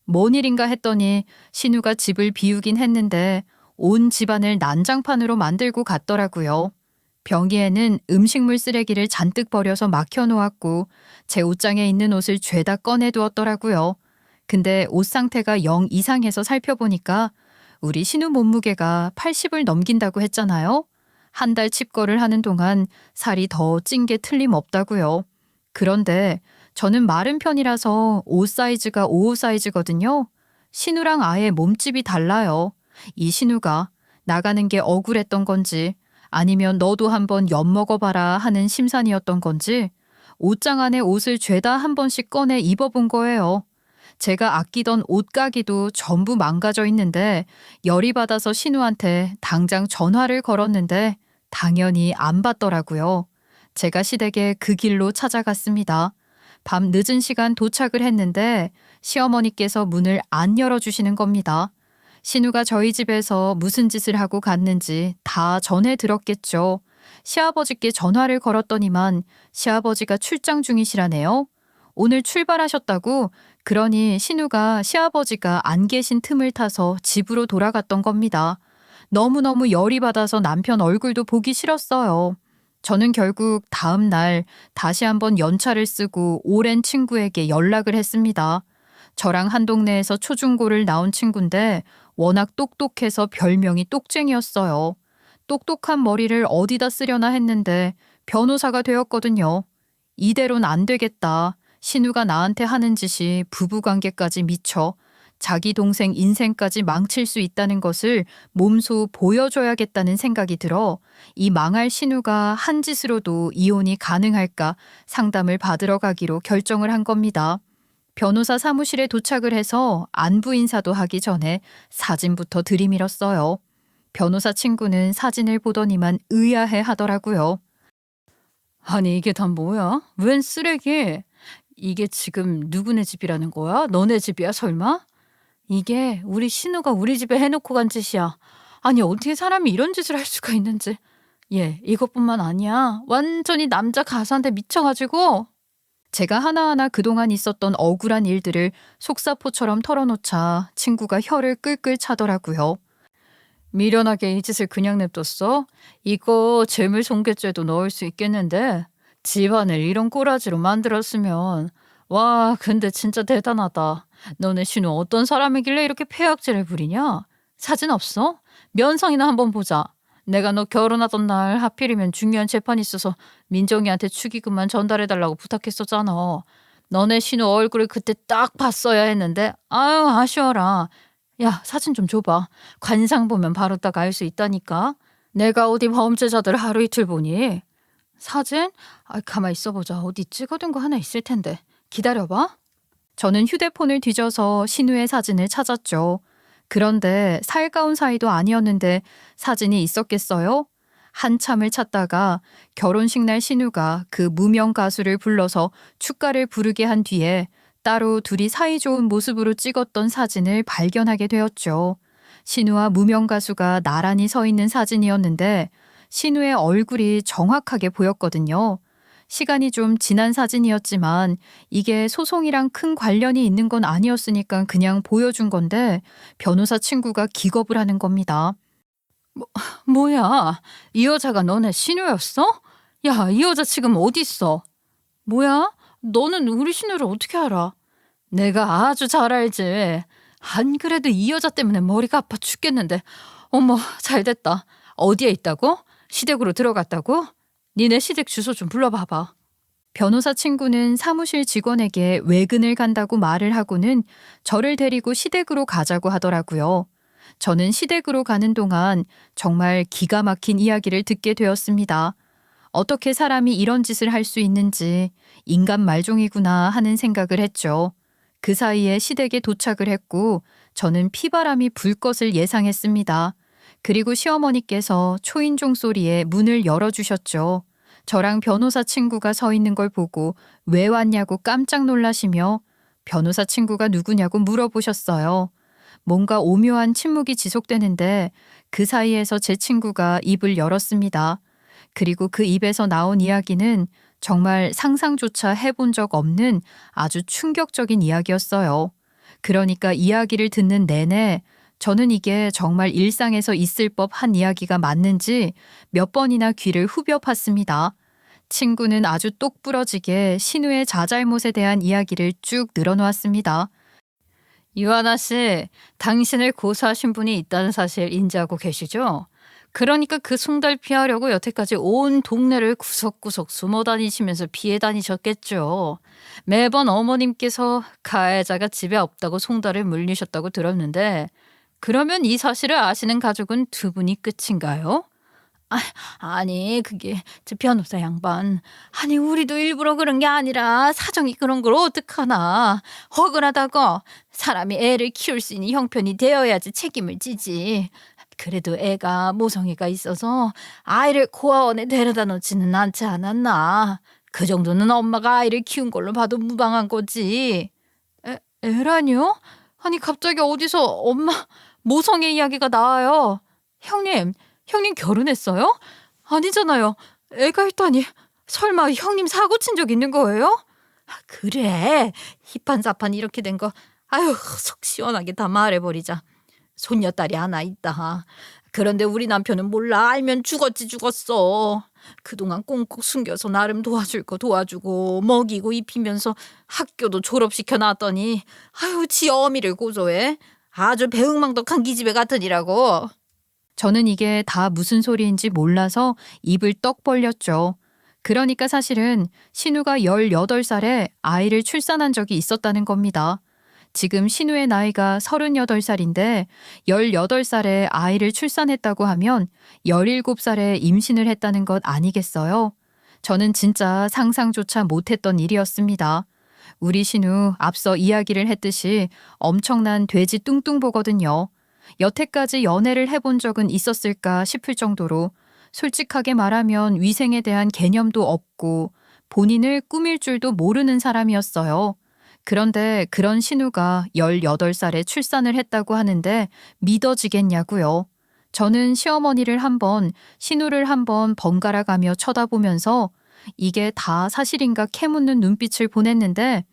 뭔 일인가 했더니 신우가 집을 비우긴 했는데 온 집안을 난장판으로 만들고 갔더라고요. 변기에는 음식물 쓰레기를 잔뜩 버려서 막혀놓았고 제 옷장에 있는 옷을 죄다 꺼내두었더라고요. 근데 옷 상태가 영 이상해서 살펴보니까 우리 신우 몸무게가 80을 넘긴다고 했잖아요. 한 달 칩거를 하는 동안 살이 더 찐 게 틀림없다고요. 그런데 저는 마른 편이라서 옷 사이즈가 5호 사이즈거든요. 신우랑 아예 몸집이 달라요. 이 신우가 나가는 게 억울했던 건지 아니면 너도 한번 엿먹어봐라 하는 심산이었던 건지 옷장 안에 옷을 죄다 한 번씩 꺼내 입어본 거예요. 제가 아끼던 옷가기도 전부 망가져 있는데 열이 받아서 신우한테 당장 전화를 걸었는데 당연히 안 받더라고요. 제가 시댁에 그 길로 찾아갔습니다. 밤 늦은 시간 도착을 했는데 시어머니께서 문을 안 열어주시는 겁니다. 신우가 저희 집에서 무슨 짓을 하고 갔는지 다 전해 들었겠죠. 시아버지께 전화를 걸었더니만 시아버지가 출장 중이시라네요. 오늘 출발하셨다고. 그러니 신우가 시아버지가 안 계신 틈을 타서 집으로 돌아갔던 겁니다. 너무너무 열이 받아서 남편 얼굴도 보기 싫었어요. 저는 결국 다음 날 다시 한번 연차를 쓰고 오랜 친구에게 연락을 했습니다. 저랑 한 동네에서 초중고를 나온 친구인데 워낙 똑똑해서 별명이 똑쟁이였어요. 똑똑한 머리를 어디다 쓰려나 했는데 변호사가 되었거든요. 이대로는 안 되겠다. 신우가 나한테 하는 짓이 부부관계까지 미쳐 자기 동생 인생까지 망칠 수 있다는 것을 몸소 보여줘야겠다는 생각이 들어 이 망할 신우가 한 짓으로도 이혼이 가능할까 상담을 받으러 가기로 결정을 한 겁니다. 변호사 사무실에 도착을 해서 안부 인사도 하기 전에 사진부터 들이밀었어요. 변호사 친구는 사진을 보더니만 의아해 하더라고요. 아니 이게 다 뭐야? 웬 쓰레기? 이게 지금 누구네 집이라는 거야? 너네 집이야 설마? 이게 우리 신우가 우리 집에 해놓고 간 짓이야. 아니 어떻게 사람이 이런 짓을 할 수가 있는지. 얘 이것뿐만 아니야. 완전히 남자 가수한테 미쳐가지고. 제가 하나하나 그동안 있었던 억울한 일들을 속사포처럼 털어놓자 친구가 혀를 끌끌 차더라고요. 미련하게 이 짓을 그냥 냅뒀어? 이거 재물손괴죄도 넣을 수 있겠는데 집안을 이런 꼬라지로 만들었으면. 와 근데 진짜 대단하다. 너네 신우 어떤 사람이길래 이렇게 폐악질을 부리냐? 사진 없어? 면상이나 한번 보자. 내가 너 결혼하던 날 하필이면 중요한 재판이 있어서 민정이한테 축의금만 전달해달라고 부탁했었잖아. 너네 신우 얼굴을 그때 딱 봤어야 했는데 아유 아쉬워라. 야 사진 좀 줘봐. 관상 보면 바로 딱 알 수 있다니까. 내가 어디 범죄자들 하루 이틀 보니. 사진? 가만 있어보자. 어디 찍어둔 거 하나 있을 텐데. 기다려봐. 저는 휴대폰을 뒤져서 신우의 사진을 찾았죠. 그런데 살가운 사이도 아니었는데 사진이 있었겠어요? 한참을 찾다가 결혼식 날 신우가 그 무명 가수를 불러서 축가를 부르게 한 뒤에 따로 둘이 사이좋은 모습으로 찍었던 사진을 발견하게 되었죠. 신우와 무명 가수가 나란히 서 있는 사진이었는데 신우의 얼굴이 정확하게 보였거든요. 시간이 좀 지난 사진이었지만 이게 소송이랑 큰 관련이 있는 건 아니었으니까 그냥 보여준 건데 변호사 친구가 기겁을 하는 겁니다. 뭐야? 이 여자가 너네 신우였어? 야, 이 여자 지금 어디 있어? 뭐야? 너는 우리 신우를 어떻게 알아? 내가 아주 잘 알지. 안 그래도 이 여자 때문에 머리가 아파 죽겠는데. 어머, 잘 됐다. 어디에 있다고? 시댁으로 들어갔다고? 니네 시댁 주소 좀 불러봐봐. 변호사 친구는 사무실 직원에게 외근을 간다고 말을 하고는 저를 데리고 시댁으로 가자고 하더라고요. 저는 시댁으로 가는 동안 정말 기가 막힌 이야기를 듣게 되었습니다. 어떻게 사람이 이런 짓을 할 수 있는지 인간 말종이구나 하는 생각을 했죠. 그 사이에 시댁에 도착을 했고 저는 피바람이 불 것을 예상했습니다. 그리고 시어머니께서 초인종 소리에 문을 열어주셨죠. 저랑 변호사 친구가 서 있는 걸 보고 왜 왔냐고 깜짝 놀라시며 변호사 친구가 누구냐고 물어보셨어요. 뭔가 오묘한 침묵이 지속되는데 그 사이에서 제 친구가 입을 열었습니다. 그리고 그 입에서 나온 이야기는 정말 상상조차 해본 적 없는 아주 충격적인 이야기였어요. 그러니까 이야기를 듣는 내내 저는 이게 정말 일상에서 있을 법한 이야기가 맞는지 몇 번이나 귀를 후벼 팠습니다. 친구는 아주 똑부러지게 신우의 자잘못에 대한 이야기를 쭉 늘어놓았습니다. 유하나 씨, 당신을 고소하신 분이 있다는 사실 인지하고 계시죠? 그러니까 그 숭달 피하려고 여태까지 온 동네를 구석구석 숨어 다니시면서 피해 다니셨겠죠. 매번 어머님께서 가해자가 집에 없다고 숭달을 물리셨다고 들었는데 그러면 이 사실을 아시는 가족은 두 분이 끝인가요? 아니 그게 저 변호사 양반. 아니 우리도 일부러 그런 게 아니라 사정이 그런 걸 어떡하나. 억울하다고. 사람이 애를 키울 수 있는 형편이 되어야지 책임을 지지. 그래도 애가 모성애가 있어서 아이를 고아원에 데려다 놓지는 않지 않았나. 그 정도는 엄마가 아이를 키운 걸로 봐도 무방한 거지. 애라니요? 아니 갑자기 어디서 엄마 모성애 이야기가 나와요. 형님 결혼했어요? 아니잖아요. 애가 있다니. 설마 형님 사고 친 적 있는 거예요? 그래. 희판사판 이렇게 된 거. 아유 속 시원하게 다 말해버리자. 손녀딸이 하나 있다. 그런데 우리 남편은 몰라. 알면 죽었어. 그동안 꽁꽁 숨겨서 나름 도와줄 거 도와주고 먹이고 입히면서 학교도 졸업시켜 놨더니 아유 지 어미를 고소해. 아주 배응망덕한 기집애 같으니라고. 저는 이게 다 무슨 소리인지 몰라서 입을 떡 벌렸죠. 그러니까 사실은 신우가 18살에 아이를 출산한 적이 있었다는 겁니다. 지금 신우의 나이가 38살인데 18살에 아이를 출산했다고 하면 17살에 임신을 했다는 것 아니겠어요? 저는 진짜 상상조차 못했던 일이었습니다. 우리 신우 앞서 이야기를 했듯이 엄청난 돼지 뚱뚱보거든요. 여태까지 연애를 해본 적은 있었을까 싶을 정도로 솔직하게 말하면 위생에 대한 개념도 없고 본인을 꾸밀 줄도 모르는 사람이었어요. 그런데 그런 신우가 18살에 출산을 했다고 하는데 믿어지겠냐고요. 저는 시어머니를 한번, 신우를 한번 번갈아 가며 쳐다보면서 이게 다 사실인가 캐묻는 눈빛을 보냈는데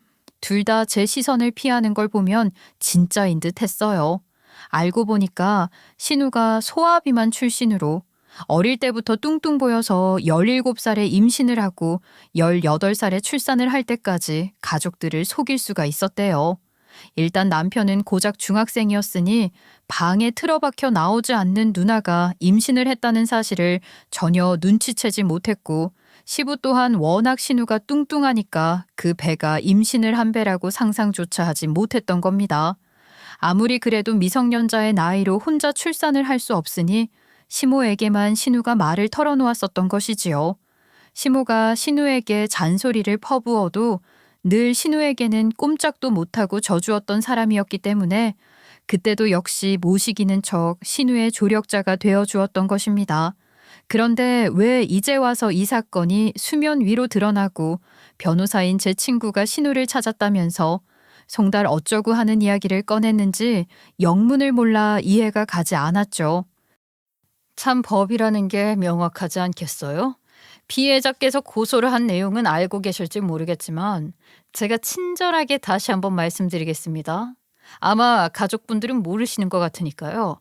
둘 다 제 시선을 피하는 걸 보면 진짜인 듯 했어요. 알고 보니까 신우가 소아비만 출신으로 어릴 때부터 뚱뚱 보여서 17살에 임신을 하고 18살에 출산을 할 때까지 가족들을 속일 수가 있었대요. 일단 남편은 고작 중학생이었으니 방에 틀어박혀 나오지 않는 누나가 임신을 했다는 사실을 전혀 눈치채지 못했고 시부 또한 워낙 신우가 뚱뚱하니까 그 배가 임신을 한 배라고 상상조차 하지 못했던 겁니다. 아무리 그래도 미성년자의 나이로 혼자 출산을 할 수 없으니 시모에게만 신우가 말을 털어놓았었던 것이지요. 시모가 신우에게 잔소리를 퍼부어도 늘 신우에게는 꼼짝도 못하고 져주었던 사람이었기 때문에 그때도 역시 모시기는 척 신우의 조력자가 되어주었던 것입니다. 그런데 왜 이제 와서 이 사건이 수면 위로 드러나고 변호사인 제 친구가 신우를 찾았다면서 송달 어쩌고 하는 이야기를 꺼냈는지 영문을 몰라 이해가 가지 않았죠. 참 법이라는 게 명확하지 않겠어요? 피해자께서 고소를 한 내용은 알고 계실지 모르겠지만 제가 친절하게 다시 한번 말씀드리겠습니다. 아마 가족분들은 모르시는 것 같으니까요.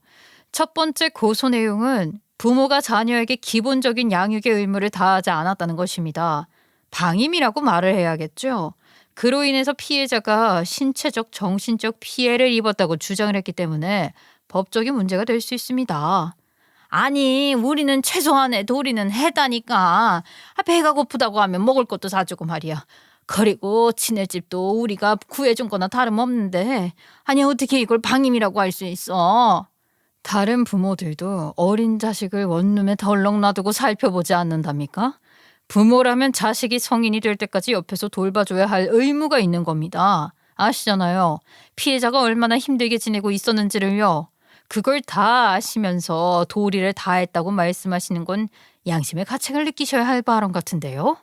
첫 번째 고소 내용은 부모가 자녀에게 기본적인 양육의 의무를 다하지 않았다는 것입니다. 방임이라고 말을 해야겠죠. 그로 인해서 피해자가 신체적, 정신적 피해를 입었다고 주장을 했기 때문에 법적인 문제가 될 수 있습니다. 아니, 우리는 최소한의 도리는 했다니까. 배가 고프다고 하면 먹을 것도 사주고 말이야. 그리고 지낼 집도 우리가 구해준 거나 다름없는데 아니 어떻게 이걸 방임이라고 할 수 있어. 다른 부모들도 어린 자식을 원룸에 덜렁 놔두고 살펴보지 않는답니까? 부모라면 자식이 성인이 될 때까지 옆에서 돌봐줘야 할 의무가 있는 겁니다. 아시잖아요. 피해자가 얼마나 힘들게 지내고 있었는지를요. 그걸 다 아시면서 도리를 다했다고 말씀하시는 건 양심의 가책을 느끼셔야 할 발언 같은데요.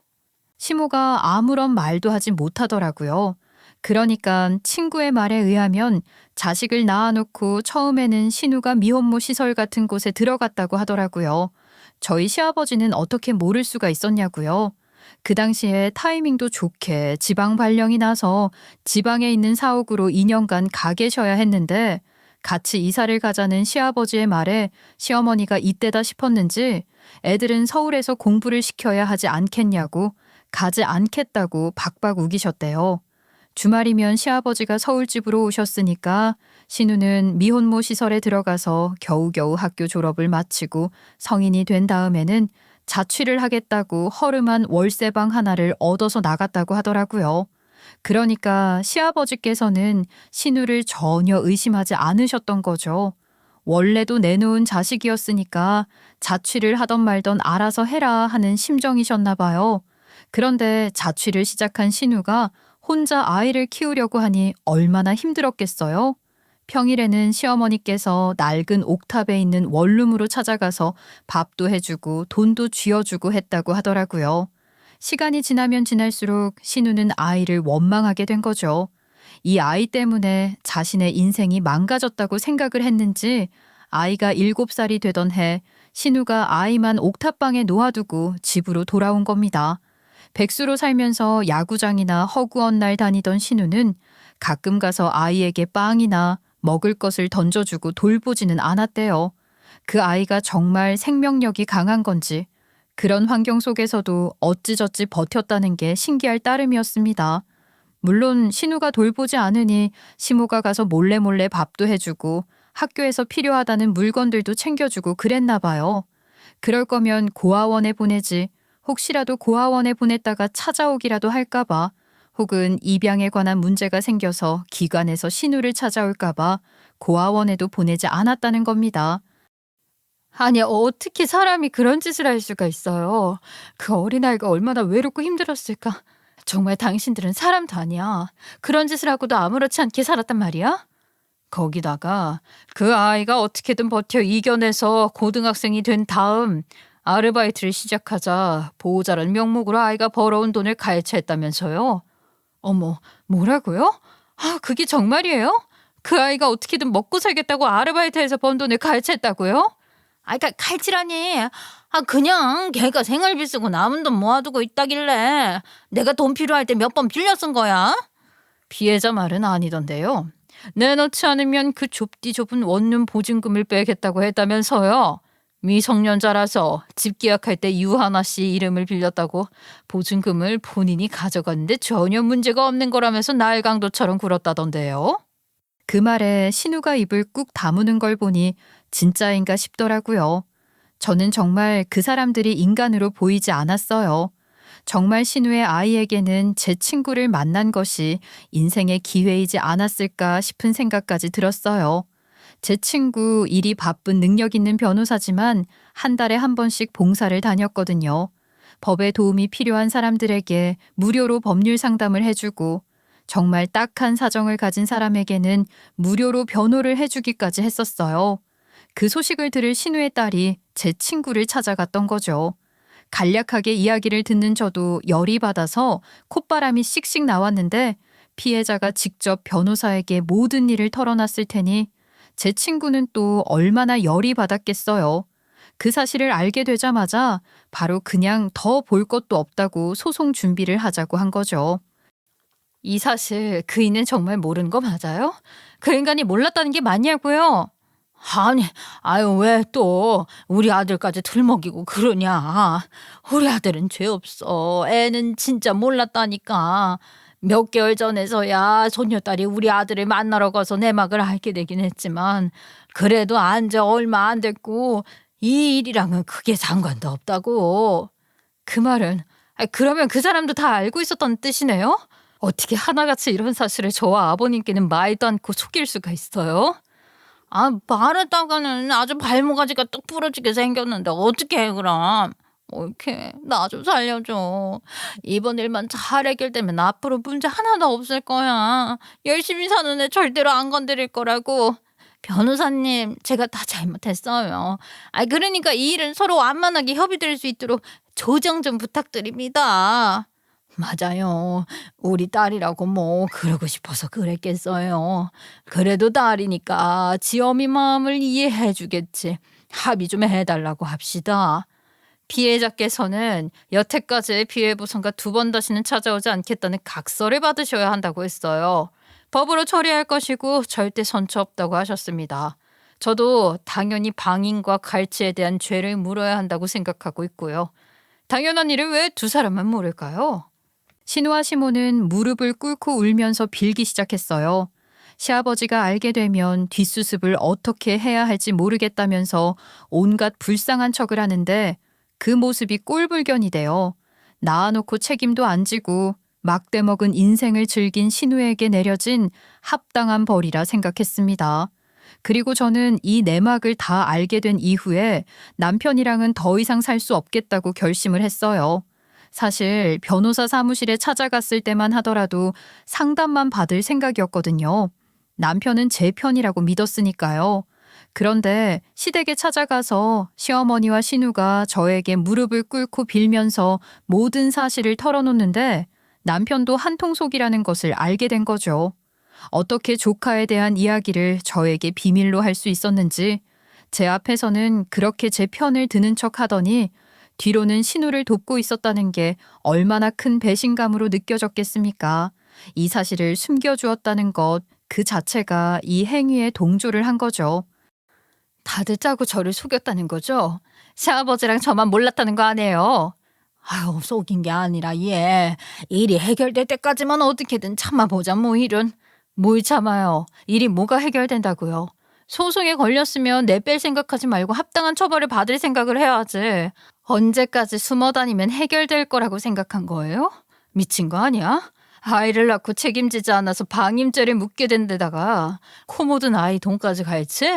시모가 아무런 말도 하지 못하더라고요. 그러니까 친구의 말에 의하면 자식을 낳아놓고 처음에는 신우가 미혼모 시설 같은 곳에 들어갔다고 하더라고요. 저희 시아버지는 어떻게 모를 수가 있었냐고요. 그 당시에 타이밍도 좋게 지방 발령이 나서 지방에 있는 사옥으로 2년간 가 계셔야 했는데 같이 이사를 가자는 시아버지의 말에 시어머니가 이때다 싶었는지 애들은 서울에서 공부를 시켜야 하지 않겠냐고 가지 않겠다고 박박 우기셨대요. 주말이면 시아버지가 서울집으로 오셨으니까 신우는 미혼모 시설에 들어가서 겨우겨우 학교 졸업을 마치고 성인이 된 다음에는 자취를 하겠다고 허름한 월세방 하나를 얻어서 나갔다고 하더라고요. 그러니까 시아버지께서는 신우를 전혀 의심하지 않으셨던 거죠. 원래도 내놓은 자식이었으니까 자취를 하던 말던 알아서 해라 하는 심정이셨나 봐요. 그런데 자취를 시작한 신우가 혼자 아이를 키우려고 하니 얼마나 힘들었겠어요? 평일에는 시어머니께서 낡은 옥탑에 있는 원룸으로 찾아가서 밥도 해주고 돈도 쥐어주고 했다고 하더라고요. 시간이 지나면 지날수록 신우는 아이를 원망하게 된 거죠. 이 아이 때문에 자신의 인생이 망가졌다고 생각을 했는지 아이가 7살이 되던 해 신우가 아이만 옥탑방에 놓아두고 집으로 돌아온 겁니다. 백수로 살면서 야구장이나 허구한 날 다니던 신우는 가끔 가서 아이에게 빵이나 먹을 것을 던져주고 돌보지는 않았대요. 그 아이가 정말 생명력이 강한 건지 그런 환경 속에서도 어찌저찌 버텼다는 게 신기할 따름이었습니다. 물론 신우가 돌보지 않으니 시모가 가서 몰래 밥도 해주고 학교에서 필요하다는 물건들도 챙겨주고 그랬나 봐요. 그럴 거면 고아원에 보내지 혹시라도 고아원에 보냈다가 찾아오기라도 할까봐 혹은 입양에 관한 문제가 생겨서 기관에서 신우를 찾아올까봐 고아원에도 보내지 않았다는 겁니다. 아니, 어떻게 사람이 그런 짓을 할 수가 있어요. 그 어린아이가 얼마나 외롭고 힘들었을까. 정말 당신들은 사람도 아니야. 그런 짓을 하고도 아무렇지 않게 살았단 말이야? 거기다가 그 아이가 어떻게든 버텨 이겨내서 고등학생이 된 다음 아르바이트를 시작하자 보호자라는 명목으로 아이가 벌어온 돈을 갈취했다면서요? 어머, 뭐라고요? 아, 그게 정말이에요? 그 아이가 어떻게든 먹고 살겠다고 아르바이트해서 번 돈을 갈취했다고요? 아, 그러니까 갈취라니. 그냥 걔가 생활비 쓰고 남은 돈 모아두고 있다길래 내가 돈 필요할 때 몇 번 빌려 쓴 거야. 피해자 말은 아니던데요. 내놓지 않으면 그 좁디 좁은 원룸 보증금을 빼겠다고 했다면서요. 미성년자라서 집 계약할 때 유하나 씨 이름을 빌렸다고 보증금을 본인이 가져갔는데 전혀 문제가 없는 거라면서 날강도처럼 굴었다던데요. 그 말에 신우가 입을 꾹 다무는 걸 보니 진짜인가 싶더라고요. 저는 정말 그 사람들이 인간으로 보이지 않았어요. 정말 신우의 아이에게는 제 친구를 만난 것이 인생의 기회이지 않았을까 싶은 생각까지 들었어요. 제 친구 일이 바쁜 능력 있는 변호사지만 한 달에 한 번씩 봉사를 다녔거든요. 법에 도움이 필요한 사람들에게 무료로 법률 상담을 해주고 정말 딱한 사정을 가진 사람에게는 무료로 변호를 해주기까지 했었어요. 그 소식을 들을 신우의 딸이 제 친구를 찾아갔던 거죠. 간략하게 이야기를 듣는 저도 열이 받아서 콧바람이 씩씩 나왔는데 피해자가 직접 변호사에게 모든 일을 털어놨을 테니 제 친구는 또 얼마나 열이 받았겠어요. 그 사실을 알게 되자마자 바로 그냥 더 볼 것도 없다고 소송 준비를 하자고 한 거죠. 이 사실 그 인은 정말 모르는 거 맞아요? 그 인간이 몰랐다는 게 맞냐고요? 아니, 아유, 왜 또 우리 아들까지 들먹이고 그러냐. 우리 아들은 죄 없어. 애는 진짜 몰랐다니까. 몇 개월 전에서야 손녀딸이 우리 아들을 만나러 가서 내막을 알게 되긴 했지만 그래도 안지 얼마 안 됐고 이 일이랑은 크게 상관도 없다고. 그 말은 그러면 그 사람도 다 알고 있었던 뜻이네요? 어떻게 하나같이 이런 사실을 저와 아버님께는 말도 않고 속일 수가 있어요? 말했다가는 아주 발모가지가 뚝 부러지게 생겼는데 어떡해 그럼. 이렇게 나 좀 살려줘. 이번 일만 잘 해결되면 앞으로 문제 하나도 없을 거야. 열심히 사는 애 절대로 안 건드릴 거라고. 변호사님, 제가 다 잘못했어요. 그러니까 이 일은 서로 완만하게 협의될 수 있도록 조정 좀 부탁드립니다. 맞아요. 우리 딸이라고 뭐 그러고 싶어서 그랬겠어요. 그래도 딸이니까 지 어미 마음을 이해해 주겠지. 합의 좀 해달라고 합시다. 피해자께서는 여태까지 피해보상과 2번 다시는 찾아오지 않겠다는 각서를 받으셔야 한다고 했어요. 법으로 처리할 것이고 절대 선처 없다고 하셨습니다. 저도 당연히 방임과 갈취에 대한 죄를 물어야 한다고 생각하고 있고요. 당연한 일을 왜 두 사람만 모를까요? 신우와 시모는 무릎을 꿇고 울면서 빌기 시작했어요. 시아버지가 알게 되면 뒷수습을 어떻게 해야 할지 모르겠다면서 온갖 불쌍한 척을 하는데 그 모습이 꼴불견이 돼요. 낳아놓고 책임도 안 지고 막대 먹은 인생을 즐긴 신우에게 내려진 합당한 벌이라 생각했습니다. 그리고 저는 이 내막을 다 알게 된 이후에 남편이랑은 더 이상 살 수 없겠다고 결심을 했어요. 사실 변호사 사무실에 찾아갔을 때만 하더라도 상담만 받을 생각이었거든요. 남편은 제 편이라고 믿었으니까요. 그런데 시댁에 찾아가서 시어머니와 신우가 저에게 무릎을 꿇고 빌면서 모든 사실을 털어놓는데 남편도 한통속이라는 것을 알게 된 거죠. 어떻게 조카에 대한 이야기를 저에게 비밀로 할 수 있었는지 제 앞에서는 그렇게 제 편을 드는 척 하더니 뒤로는 신우를 돕고 있었다는 게 얼마나 큰 배신감으로 느껴졌겠습니까? 이 사실을 숨겨주었다는 것 그 자체가 이 행위에 동조를 한 거죠. 다들 짜고 저를 속였다는 거죠? 시아버지랑 저만 몰랐다는 거 아니에요? 속인 게 아니라 얘 일이 해결될 때까지만 어떻게든 참아보자 뭐 일은. 뭘 참아요. 일이 뭐가 해결된다고요. 소송에 걸렸으면 내뺄 생각하지 말고 합당한 처벌을 받을 생각을 해야지. 언제까지 숨어 다니면 해결될 거라고 생각한 거예요? 미친 거 아니야? 아이를 낳고 책임지지 않아서 방임죄를 묻게 된 데다가 코 묻은 아이 돈까지 갈지?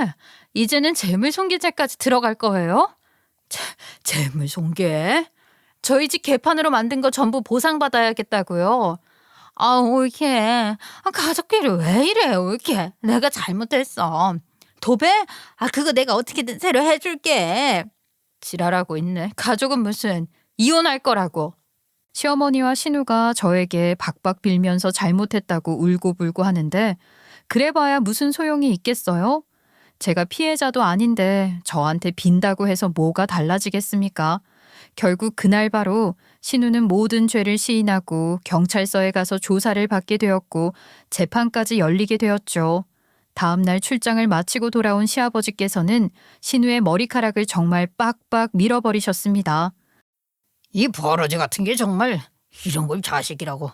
이제는 재물손괴죄까지 들어갈 거예요? 재물손괴? 저희 집 개판으로 만든 거 전부 보상받아야겠다고요. 아, 올케. 가족끼리 왜 이래, 올케. 내가 잘못했어. 도배? 그거 내가 어떻게든 새로 해줄게. 지랄하고 있네. 가족은 무슨 이혼할 거라고. 시어머니와 신우가 저에게 박박 빌면서 잘못했다고 울고불고 하는데 그래봐야 무슨 소용이 있겠어요? 제가 피해자도 아닌데 저한테 빈다고 해서 뭐가 달라지겠습니까? 결국 그날 바로 신우는 모든 죄를 시인하고 경찰서에 가서 조사를 받게 되었고 재판까지 열리게 되었죠. 다음 날 출장을 마치고 돌아온 시아버지께서는 신우의 머리카락을 정말 빡빡 밀어버리셨습니다. 이 버러지 같은 게 정말 이런 걸 자식이라고.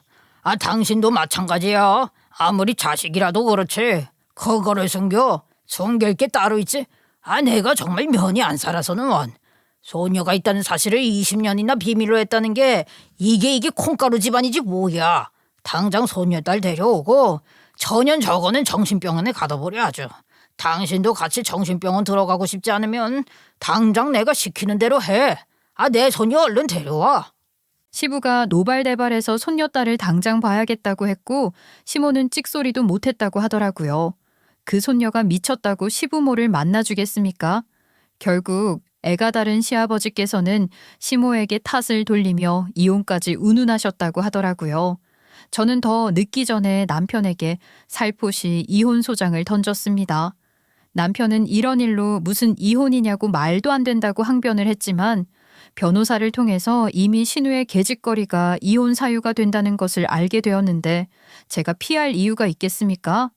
당신도 마찬가지야. 아무리 자식이라도 그렇지. 그거를 숨겨. 숨길 게 따로 있지. 내가 정말 면이 안 살아서는 원. 소녀가 있다는 사실을 20년이나 비밀로 했다는 게 이게 콩가루 집안이지 뭐야. 당장 소녀딸 데려오고 전현 저거는 정신병원에 가둬버려 아주. 당신도 같이 정신병원 들어가고 싶지 않으면 당장 내가 시키는 대로 해. 내 소녀 얼른 데려와. 시부가 노발대발해서 손녀딸을 당장 봐야겠다고 했고 시모는 찍소리도 못했다고 하더라고요. 그 손녀가 미쳤다고 시부모를 만나주겠습니까? 결국 애가 다른 시아버지께서는 시모에게 탓을 돌리며 이혼까지 운운하셨다고 하더라고요. 저는 더 늦기 전에 남편에게 살포시 이혼 소장을 던졌습니다. 남편은 이런 일로 무슨 이혼이냐고 말도 안 된다고 항변을 했지만 변호사를 통해서 이미 신우의 계집거리가 이혼 사유가 된다는 것을 알게 되었는데 제가 피할 이유가 있겠습니까?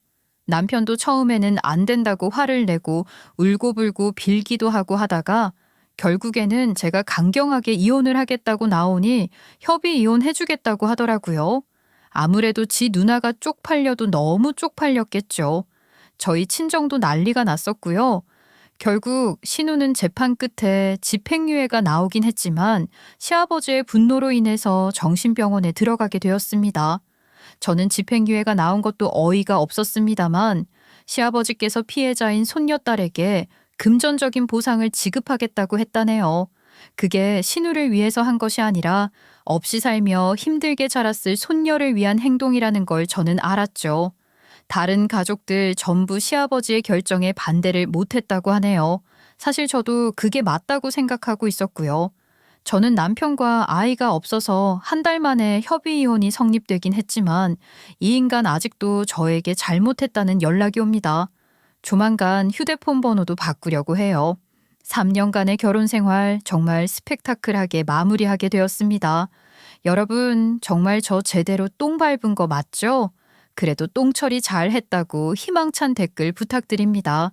남편도 처음에는 안 된다고 화를 내고 울고불고 빌기도 하고 하다가 결국에는 제가 강경하게 이혼을 하겠다고 나오니 협의 이혼해주겠다고 하더라고요. 아무래도 지 누나가 쪽팔려도 너무 쪽팔렸겠죠. 저희 친정도 난리가 났었고요. 결국 신우는 재판 끝에 집행유예가 나오긴 했지만 시아버지의 분노로 인해서 정신병원에 들어가게 되었습니다. 저는 집행유예가 나온 것도 어이가 없었습니다만 시아버지께서 피해자인 손녀딸에게 금전적인 보상을 지급하겠다고 했다네요. 그게 신우를 위해서 한 것이 아니라 없이 살며 힘들게 자랐을 손녀를 위한 행동이라는 걸 저는 알았죠. 다른 가족들 전부 시아버지의 결정에 반대를 못했다고 하네요. 사실 저도 그게 맞다고 생각하고 있었고요. 저는 남편과 아이가 없어서 한 달 만에 협의 이혼이 성립되긴 했지만 이 인간 아직도 저에게 잘못했다는 연락이 옵니다. 조만간 휴대폰 번호도 바꾸려고 해요. 3년간의 결혼 생활 정말 스펙타클하게 마무리하게 되었습니다. 여러분 정말 저 제대로 똥 밟은 거 맞죠? 그래도 똥 처리 잘 했다고 희망찬 댓글 부탁드립니다.